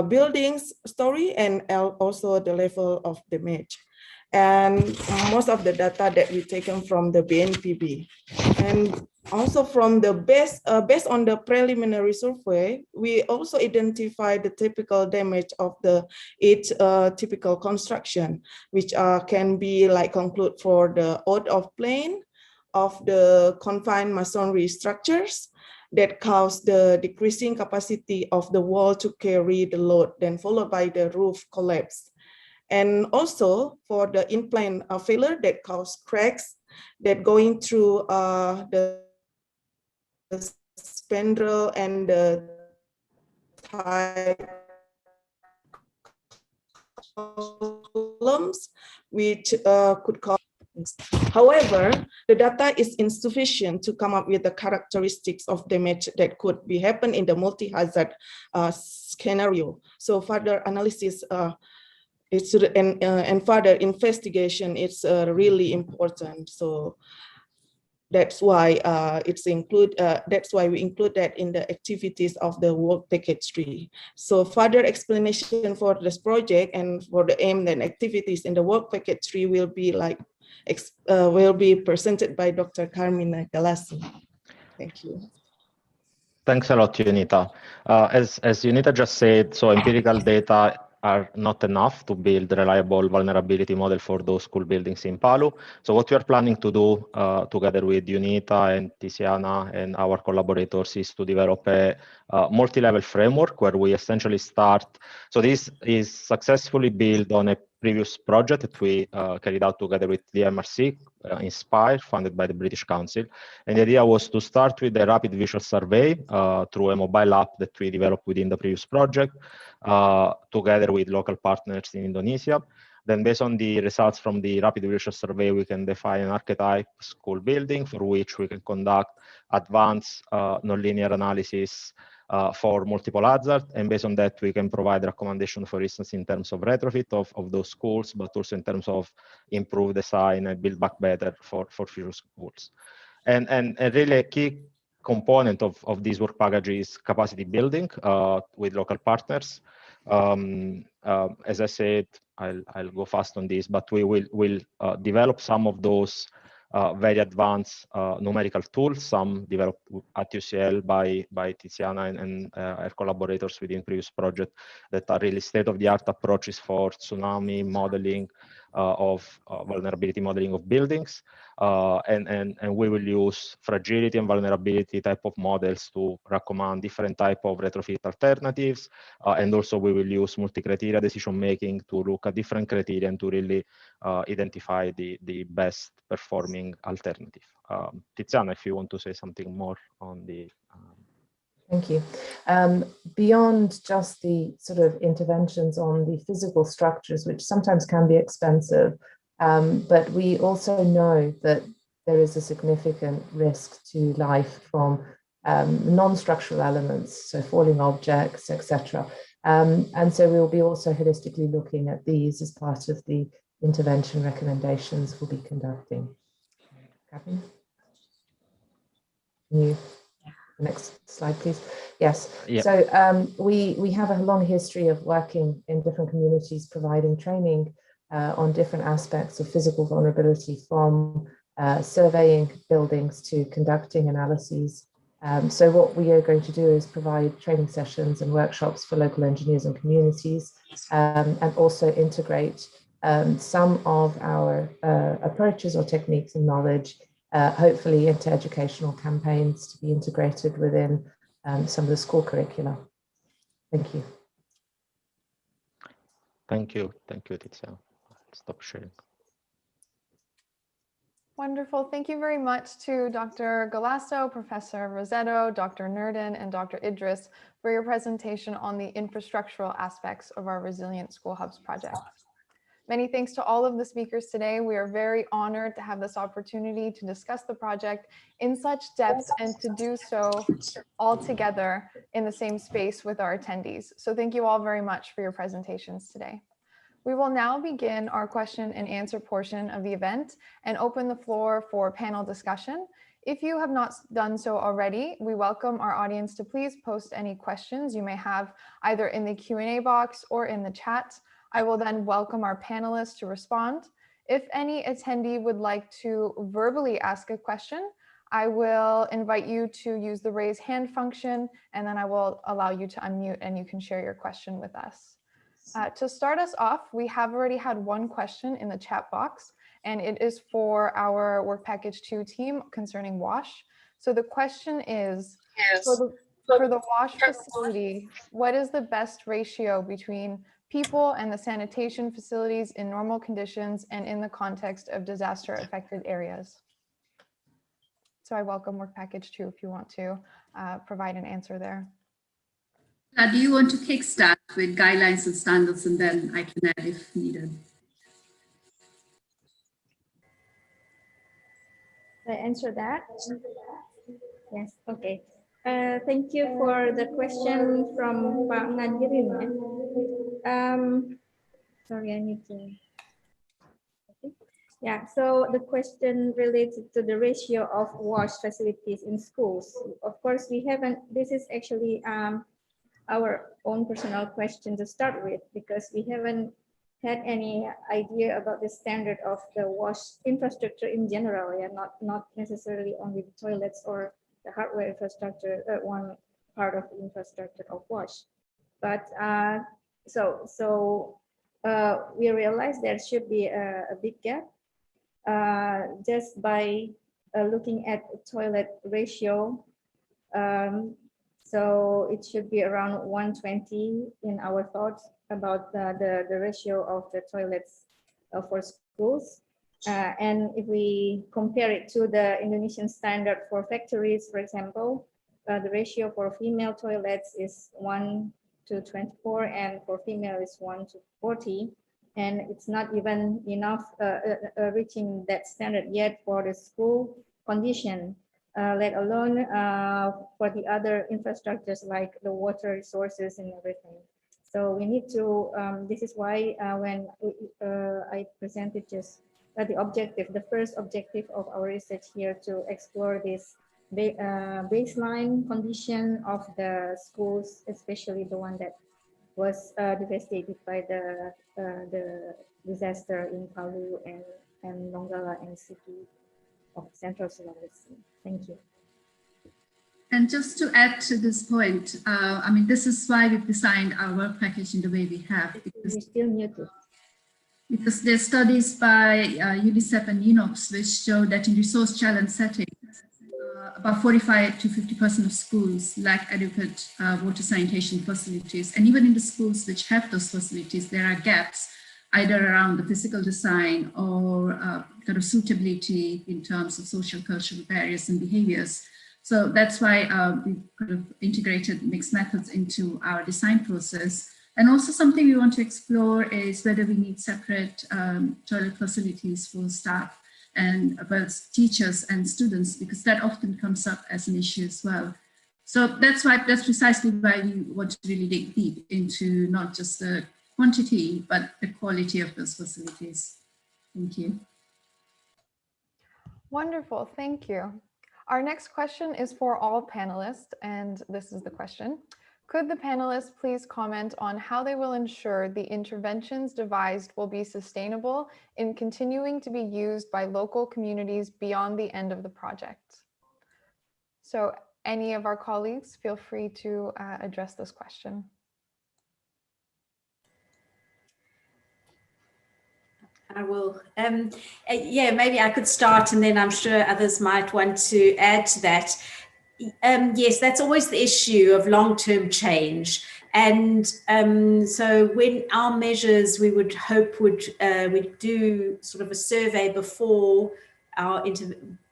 building's story and also the level of damage. And most of the data that we taken from the BNPB. And also from the based on the preliminary survey, we also identify the typical damage of each typical construction, which can be like conclude for the out of plane of the confined masonry structures that cause the decreasing capacity of the wall to carry the load, then followed by the roof collapse. And also for the in-plane failure that cause cracks that going through the spandrel and the tie columns, which could cause. However, the data is insufficient to come up with the characteristics of damage that could be happen in the multi-hazard scenario. So further analysis and further investigation is really important. So that's why that's why we include that in the activities of the work package 3. So further explanation for this project and for the aim and activities in the work package 3 will be presented by Dr. Carmina Galasso. Thank you. Thanks a lot, Unita. As Unita just said, so empirical data are not enough to build a reliable vulnerability model for those school buildings in Palu. So what we are planning to do together with UNITA and Tiziana and our collaborators is to develop a multi-level framework where we essentially start. So this is successfully built on a previous project that we carried out together with the MRC, Inspire, funded by the British Council. And the idea was to start with a rapid visual survey through a mobile app that we developed within the previous project, together with local partners in Indonesia. Then based on the results from the rapid visual survey, we can define an archetype school building for which we can conduct advanced nonlinear analysis for multiple hazards, and based on that we can provide recommendation, for instance, in terms of retrofit of those schools, but also in terms of improved design and build back better for future schools. And really a key component of this work package is capacity building with local partners. As I said, I'll go fast on this, but we will develop some of those very advanced numerical tools, some developed at UCL by Tiziana and our collaborators within previous project, that are really state-of-the-art approaches for tsunami modeling, of vulnerability modeling of buildings, and we will use fragility and vulnerability type of models to recommend different type of retrofit alternatives, and also we will use multi-criteria decision making to look at different criteria and to really identify the best performing alternative. Tiziana, if you want to say something more on the Thank you. Beyond just the sort of interventions on the physical structures, which sometimes can be expensive, but we also know that there is a significant risk to life from non-structural elements, so falling objects, etc. And so we'll be also holistically looking at these as part of the intervention recommendations we'll be conducting. Gavin? Next slide, please. Yes. Yeah. So we have a long history of working in different communities, providing training on different aspects of physical vulnerability, from surveying buildings to conducting analyses. So what we are going to do is provide training sessions and workshops for local engineers and communities, and also integrate some of our approaches or techniques and knowledge, hopefully into educational campaigns to be integrated within some of the school curricula. Thank you. Thank you, Tiziana. Stop sharing. Wonderful. Thank you very much to Dr. Galasso, Professor Rosetto, Dr. Nurdin, and Dr. Idris for your presentation on the infrastructural aspects of our Resilient School Hubs project. Many thanks to all of the speakers today. We are very honored to have this opportunity to discuss the project in such depth and to do so all together in the same space with our attendees. So thank you all very much for your presentations today. We will now begin our question and answer portion of the event and open the floor for panel discussion. If you have not done so already, we welcome our audience to please post any questions you may have either in the Q&A box or in the chat. I will then welcome our panelists to respond. If any attendee would like to verbally ask a question, I will invite you to use the raise hand function, and then I will allow you to unmute and you can share your question with us. To start us off, we have already had one question in the chat box, and it is for our Work Package 2 team concerning WASH. So the question is, for the WASH facility, what is the best ratio between people and the sanitation facilities in normal conditions and in the context of disaster affected areas? So I welcome Work Package 2 if you want to provide an answer there. Do you want to kickstart with guidelines and standards, and then I can add if needed? I answer that? Yes, okay. Thank you for the question from Pak Ngadirin. Sorry, I need to. Okay. Yeah, so the question related to the ratio of WASH facilities in schools. Of course, we haven't, this is actually our own personal question to start with, because we haven't had any idea about the standard of the WASH infrastructure in general, yeah, not necessarily only the toilets or the hardware infrastructure, one part of the infrastructure of WASH. But we realized there should be a big gap just by looking at toilet ratio. So it should be around 120 in our thoughts about the ratio of the toilets for schools. And if we compare it to the Indonesian standard for factories, for example, the ratio for female toilets is 1 to 24, and for female is 1 to 40. And it's not even enough reaching that standard yet for the school condition. Let alone for the other infrastructures like the water resources and everything. So we need to, this is why when I presented just the objective, the first objective of our research here to explore this baseline condition of the schools, especially the one that was devastated by the disaster in Palu and Donggala and city of Central Sulawesi. Thank you. And just to add to this point, I mean, this is why we've designed our work package in the way we have. Because we're still muted. because there's studies by UNICEF and UNOPS which show that in resource challenge settings, about 45 to 50% of schools lack adequate water sanitation facilities. And even in the schools which have those facilities, there are gaps either around the physical design or kind of suitability in terms of social cultural barriers and behaviors. So that's why we kind of integrated mixed methods into our design process. And also something we want to explore is whether we need separate toilet facilities for staff and both teachers and students, because that often comes up as an issue as well. So that's precisely why we want to really dig deep into not just the quantity, but the quality of those facilities. Thank you. Wonderful, thank you. Our next question is for all panelists, and this is the question. Could the panelists please comment on how they will ensure the interventions devised will be sustainable in continuing to be used by local communities beyond the end of the project? So any of our colleagues, feel free to address this question. I will. Yeah, maybe I could start and then I'm sure others might want to add to that. Yes, that's always the issue of long-term change. And so when our measures, we would hope we'd do sort of a survey before our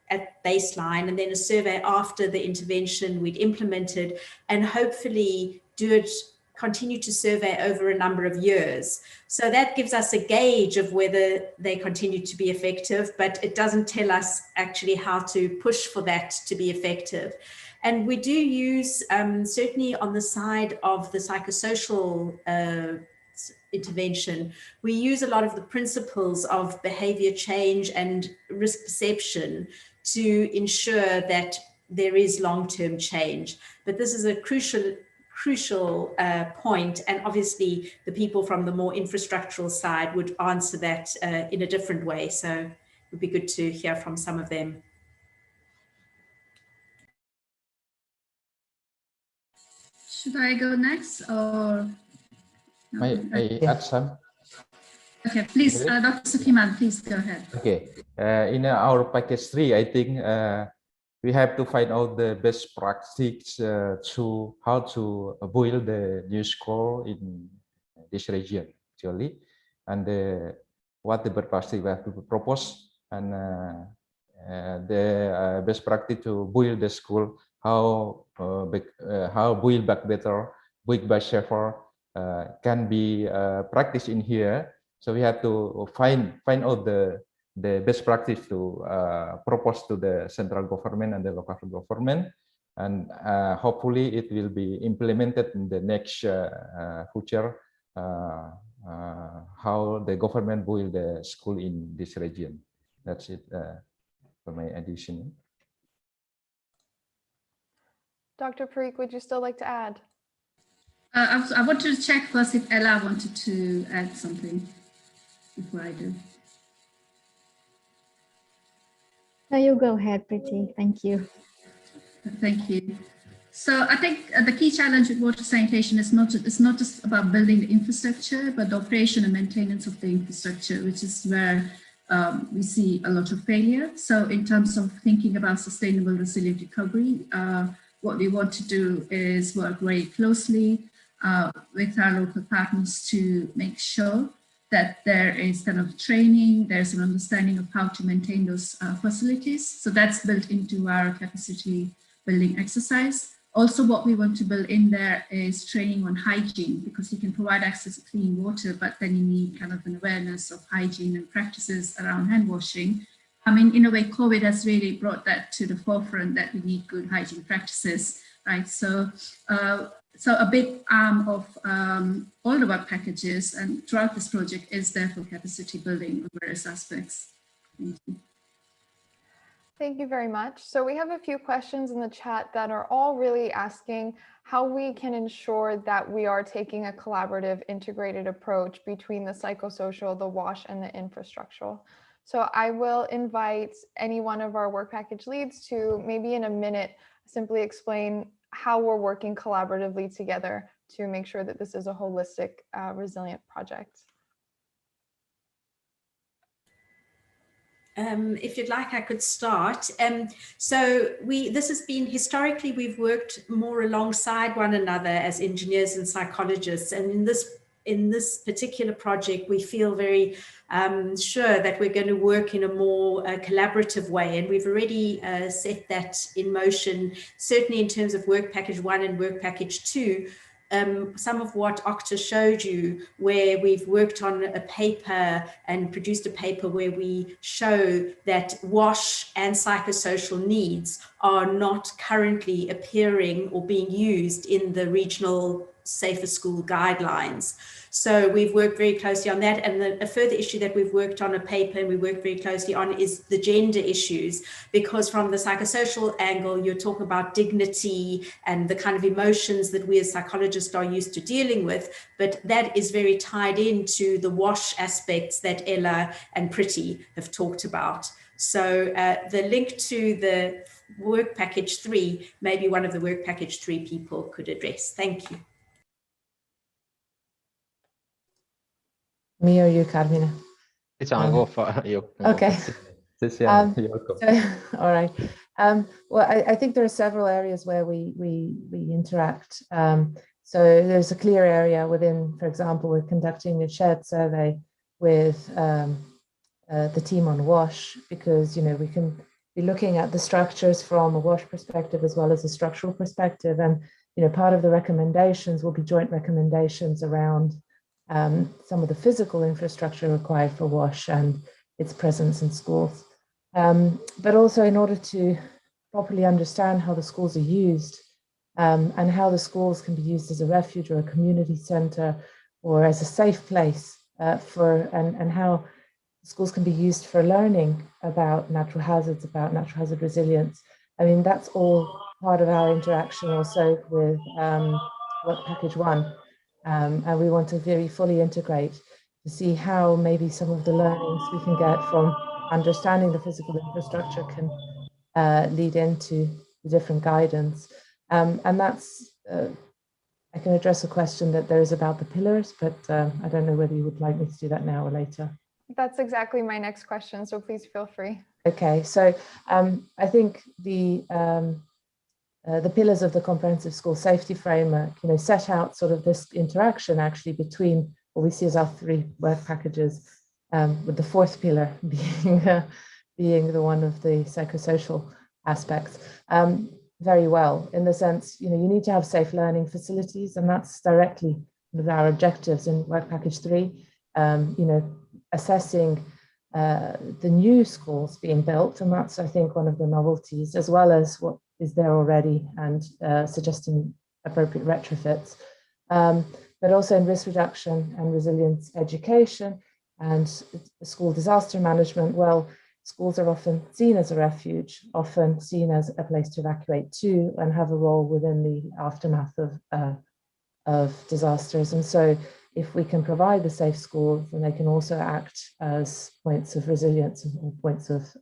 at baseline and then a survey after the intervention we'd implemented, and hopefully continue to survey over a number of years. So that gives us a gauge of whether they continue to be effective, but it doesn't tell us actually how to push for that to be effective. And we do use, certainly on the side of the psychosocial intervention, we use a lot of the principles of behavior change and risk perception to ensure that there is long-term change. But this is a crucial point, and obviously the people from the more infrastructural side would answer that in a different way. So it would be good to hear from some of them. Should I go next or? May I add some? Okay, please, Dr. Sukiman, please go ahead. Okay, in our package 3, I think we have to find out the best practice to how to build the new school in this region actually, and what the best practice we have to propose, and the best practice to build the school, how build back better, build back safer can be practiced in here. So we have to find out the best practice to propose to the central government and the local government, and hopefully it will be implemented in the next future, how the government build the school in this region. That's it for my addition. Dr. Parikh, would you still like to add? I want to check first if Ella wanted to add something before I do. No, you go ahead, Priti. Thank you. Thank you. So I think the key challenge with water sanitation is not just about building the infrastructure, but the operation and maintenance of the infrastructure, which is where we see a lot of failure. So in terms of thinking about sustainable resilient recovery, what we want to do is work very closely with our local partners to make sure that there is kind of training, there's an understanding of how to maintain those facilities. So that's built into our capacity building exercise. Also, what we want to build in there is training on hygiene, because you can provide access to clean water, but then you need kind of an awareness of hygiene and practices around hand washing. I mean, in a way, COVID has really brought that to the forefront, that we need good hygiene practices, right? So, so a big arm of all the work packages and throughout this project is therefore capacity building of various aspects. Thank you. Thank you very much. So we have a few questions in the chat that are all really asking how we can ensure that we are taking a collaborative, integrated approach between the psychosocial, the WASH, and the infrastructural. So I will invite any one of our work package leads to maybe in a minute simply explain how we're working collaboratively together to make sure that this is a holistic, resilient project. If you'd like, I could start. So this has been, historically, we've worked more alongside one another as engineers and psychologists. And in this particular project, we feel very sure that we're going to work in a more collaborative way. And we've already set that in motion, certainly in terms of work package 1 and work package 2. Some of what Okta showed you, where we've worked on a paper and produced a paper where we show that WASH and psychosocial needs are not currently appearing or being used in the regional Safer School guidelines. So we've worked very closely on that. And a further issue that we've worked on a paper and we worked very closely on is the gender issues, because from the psychosocial angle, you're talking about dignity and the kind of emotions that we as psychologists are used to dealing with, but that is very tied into the WASH aspects that Ella and Priti have talked about. So the link to the work package 3, maybe one of the work package 3 people could address. Thank you. Me or you, Carmina? Go for you. Okay. You're welcome. All right. Well, I think there are several areas where we interact. So there's a clear area within, for example, we're conducting a shared survey with the team on WASH, because, we can be looking at the structures from a WASH perspective as well as a structural perspective. And, part of the recommendations will be joint recommendations around some of the physical infrastructure required for WASH and its presence in schools. But also in order to properly understand how the schools are used and how the schools can be used as a refuge or a community center or as a safe place and how schools can be used for learning about natural hazards, about natural hazard resilience. I mean, that's all part of our interaction also with work package 1. And we want to very fully integrate to see how maybe some of the learnings we can get from understanding the physical infrastructure can lead into the different guidance. And that's, I can address a question that there is about the pillars, but I don't know whether you would like me to do that now or later. That's exactly my next question, so please feel free. Okay, so I think the pillars of the comprehensive school safety framework, set out sort of this interaction actually between what we see as our 3 work packages, with the 4th pillar being the one of the psychosocial aspects, very well, in the sense, you need to have safe learning facilities, and that's directly with our objectives in work package 3, assessing the new schools being built, and that's, I think, one of the novelties, as well as what is there already, and suggesting appropriate retrofits, but also in risk reduction and resilience education and school disaster management. Well, schools are often seen as a refuge, often seen as a place to evacuate to, and have a role within the aftermath of disasters. And so if we can provide the safe schools, then they can also act as points of resilience or points of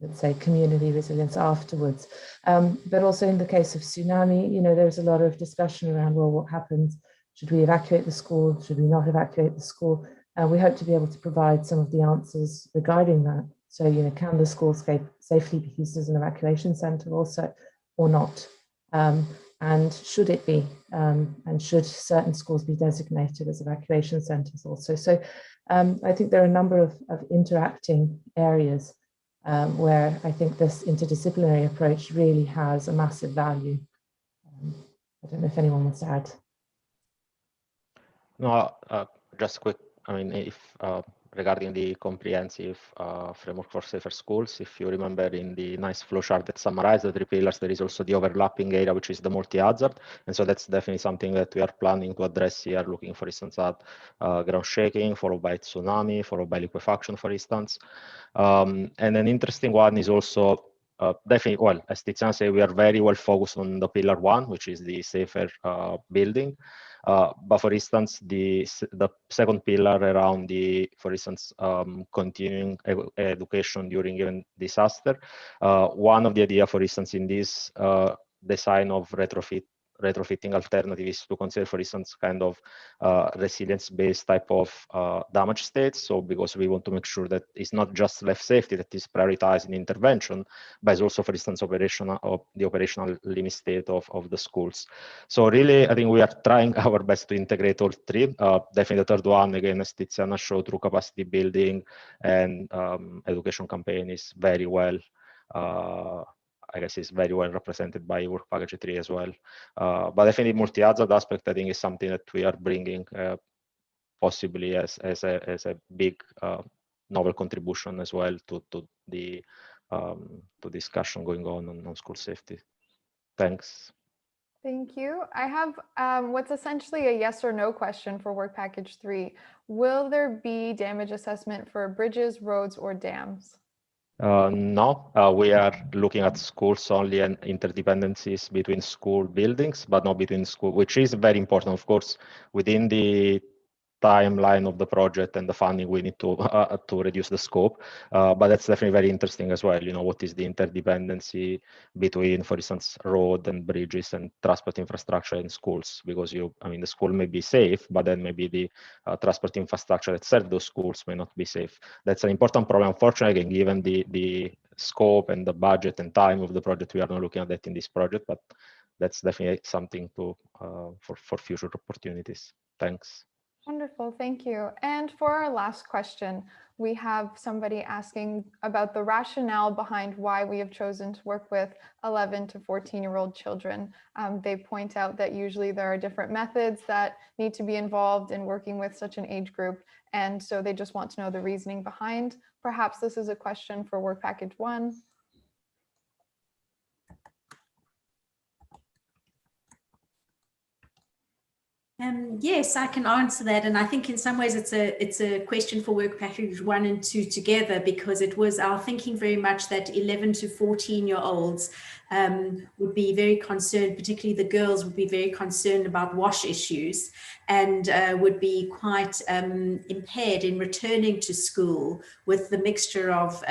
let's say, community resilience afterwards. But also in the case of tsunami, there's a lot of discussion around, well, what happens? Should we evacuate the school? Should we not evacuate the school? We hope to be able to provide some of the answers regarding that. So, can the school safely be used as an evacuation center also, or not? And should it be? And should certain schools be designated as evacuation centers also? So I think there are a number of interacting areas where I think this interdisciplinary approach really has a massive value. I don't know if anyone wants to add. No, just quick. I mean, if regarding the comprehensive framework for safer schools, if you remember in the nice flowchart that summarized the 3 pillars, there is also the overlapping area, which is the multi-hazard. And so that's definitely something that we are planning to address here, looking, for instance, at ground shaking, followed by tsunami, followed by liquefaction, for instance. And an interesting one is also definitely, well, as Tiziana said, we are very well focused on the pillar 1, which is the safer building. But for instance, the second pillar around the, for instance, continuing education during even disaster. One of the idea, for instance, in this design of retrofit retrofitting alternative is to consider, for instance, kind of resilience-based type of damage states. So because we want to make sure that it's not just life safety that is prioritized in intervention, but it's also, for instance, the operational limit state of the schools. So really, I think we are trying our best to integrate all three. Definitely the third one, again, as Tiziana showed, through capacity building and education campaign is very well, I guess is very well represented by work package 3 as well. But definitely multi-hazard aspect, I think, is something that we are bringing possibly as a big novel contribution as well to the discussion going on school safety. Thanks. Thank you. I have what's essentially a yes or no question for work package 3. Will there be damage assessment for bridges, roads, or dams? No, we are looking at schools only and interdependencies between school buildings, but not between school, which is very important, of course, within the timeline of the project and the funding, we need to reduce the scope, but that's definitely very interesting as well. You know, what is the interdependency between, for instance, road and bridges and transport infrastructure in schools? Because the school may be safe, but then maybe the transport infrastructure that serve those schools may not be safe. That's an important problem. Unfortunately, given the scope and the budget and time of the project, we are not looking at that in this project, but that's definitely something to for future opportunities. Thanks. Wonderful, thank you. And for our last question, we have somebody asking about the rationale behind why we have chosen to work with 11 to 14-year-old children. They point out that usually there are different methods that need to be involved in working with such an age group. And so they just want to know the reasoning behind. Perhaps this is a question for work package 1. Yes, I can answer that, and I think in some ways it's a question for work package 1 and 2 together, because it was our thinking very much that 11 to 14-year-olds would be very concerned, particularly the girls would be very concerned about wash issues, and would be quite impaired in returning to school with the mixture of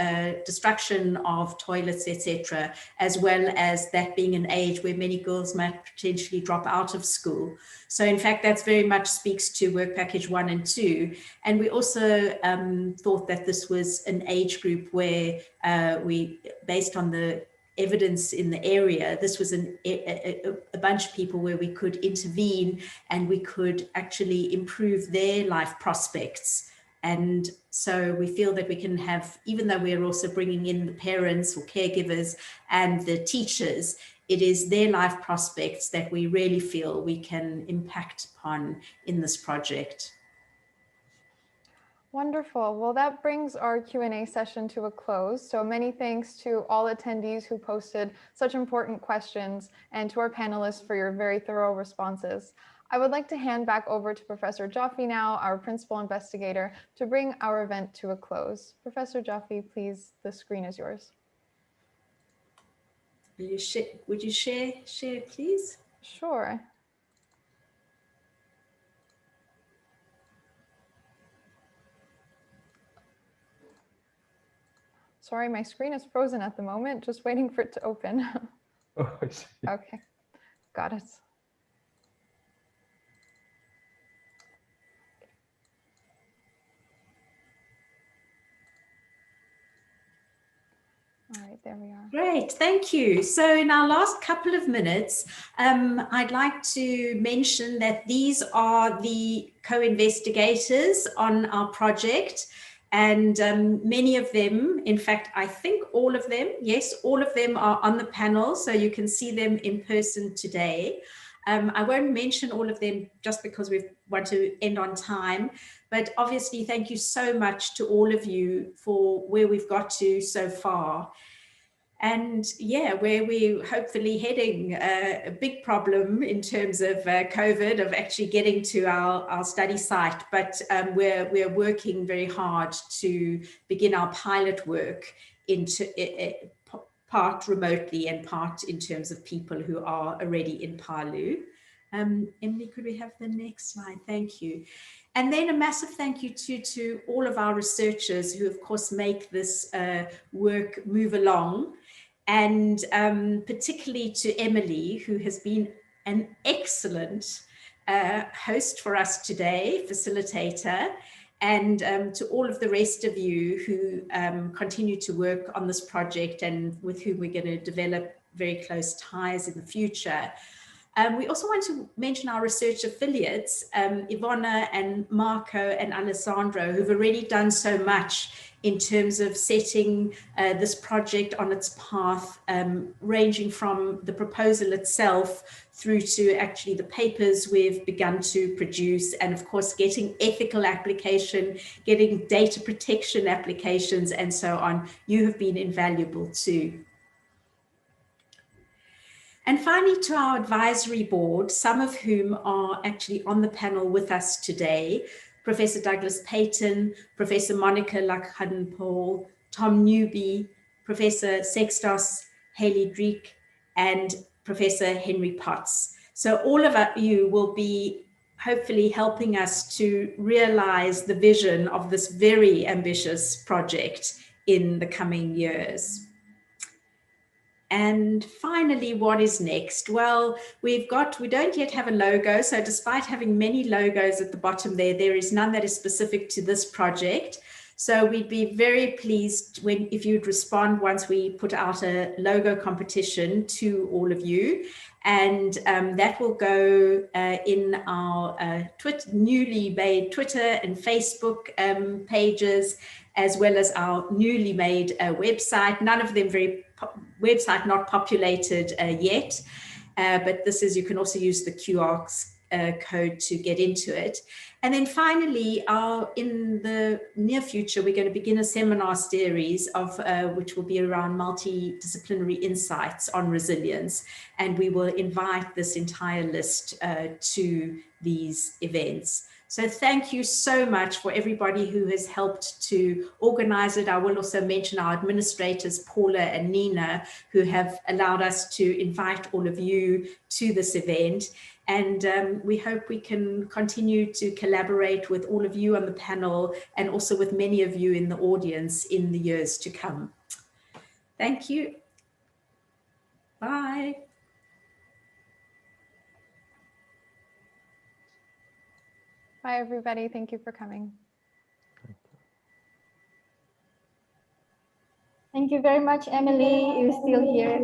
destruction of toilets, etc., as well as that being an age where many girls might potentially drop out of school. So in fact, that's very much speaks to work package 1 and 2. And we also thought that this was an age group where based on the evidence in the area, this was a bunch of people where we could intervene and we could actually improve their life prospects. And so we feel that we can have, even though we're also bringing in the parents or caregivers and the teachers, it is their life prospects that we really feel we can impact upon in this project. Wonderful. Well, that brings our Q&A session to a close. So many thanks to all attendees who posted such important questions, and to our panelists for your very thorough responses. I would like to hand back over to Professor Jaffe now, our principal investigator, to bring our event to a close. Professor Jaffe, please, the screen is yours. Would you share, please? Sure. Sorry, my screen is frozen at the moment, just waiting for it to open. Oh, I see. Okay, got it. All right, there we are. Great, thank you. So in our last couple of minutes, I'd like to mention that these are the co-investigators on our project. And many of them, in fact, I think all of them, yes, all of them are on the panel, so you can see them in person today. I won't mention all of them just because we want to end on time, but obviously thank you so much to all of you for where we've got to so far. And yeah, where we're hopefully heading, a big problem in terms of COVID, of actually getting to our study site, but we're working very hard to begin our pilot work into part remotely and part in terms of people who are already in Palu. Emily, could we have the next slide? Thank you. And then a massive thank you to all of our researchers who of course make this work move along. And particularly to Emily, who has been an excellent host for us today, facilitator, and to all of the rest of you who continue to work on this project and with whom we're going to develop very close ties in the future. We also want to mention our research affiliates, Ivona and Marco and Alessandro, who've already done so much in terms of setting this project on its path, ranging from the proposal itself through to actually the papers we've begun to produce, and of course getting ethical application, getting data protection applications and so on. You have been invaluable too. And finally, to our advisory board, some of whom are actually on the panel with us today: Professor Douglas Payton, Professor Monica Lakhan-Paul, Tom Newby, Professor Sextos Haley Dreek, and Professor Henry Potts. So all of you will be hopefully helping us to realize the vision of this very ambitious project in the coming years. And finally, what is next? Well, we don't yet have a logo. So despite having many logos at the bottom there is none that is specific to this project. So we'd be very pleased if you'd respond once we put out a logo competition to all of you. And that will go in our newly made Twitter and Facebook pages, as well as our newly made website. None of them website not populated yet, but this is, you can also use the QR code to get into it. And then finally, in the near future, we're going to begin a seminar series of which will be around multidisciplinary insights on resilience, and we will invite this entire list to these events. So thank you so much for everybody who has helped to organize it. I will also mention our administrators, Paula and Nina, who have allowed us to invite all of you to this event. And we hope we can continue to collaborate with all of you on the panel and also with many of you in the audience in the years to come. Thank you. Bye. Bye, everybody. Thank you for coming. Thank you very much, Emily. You're still here.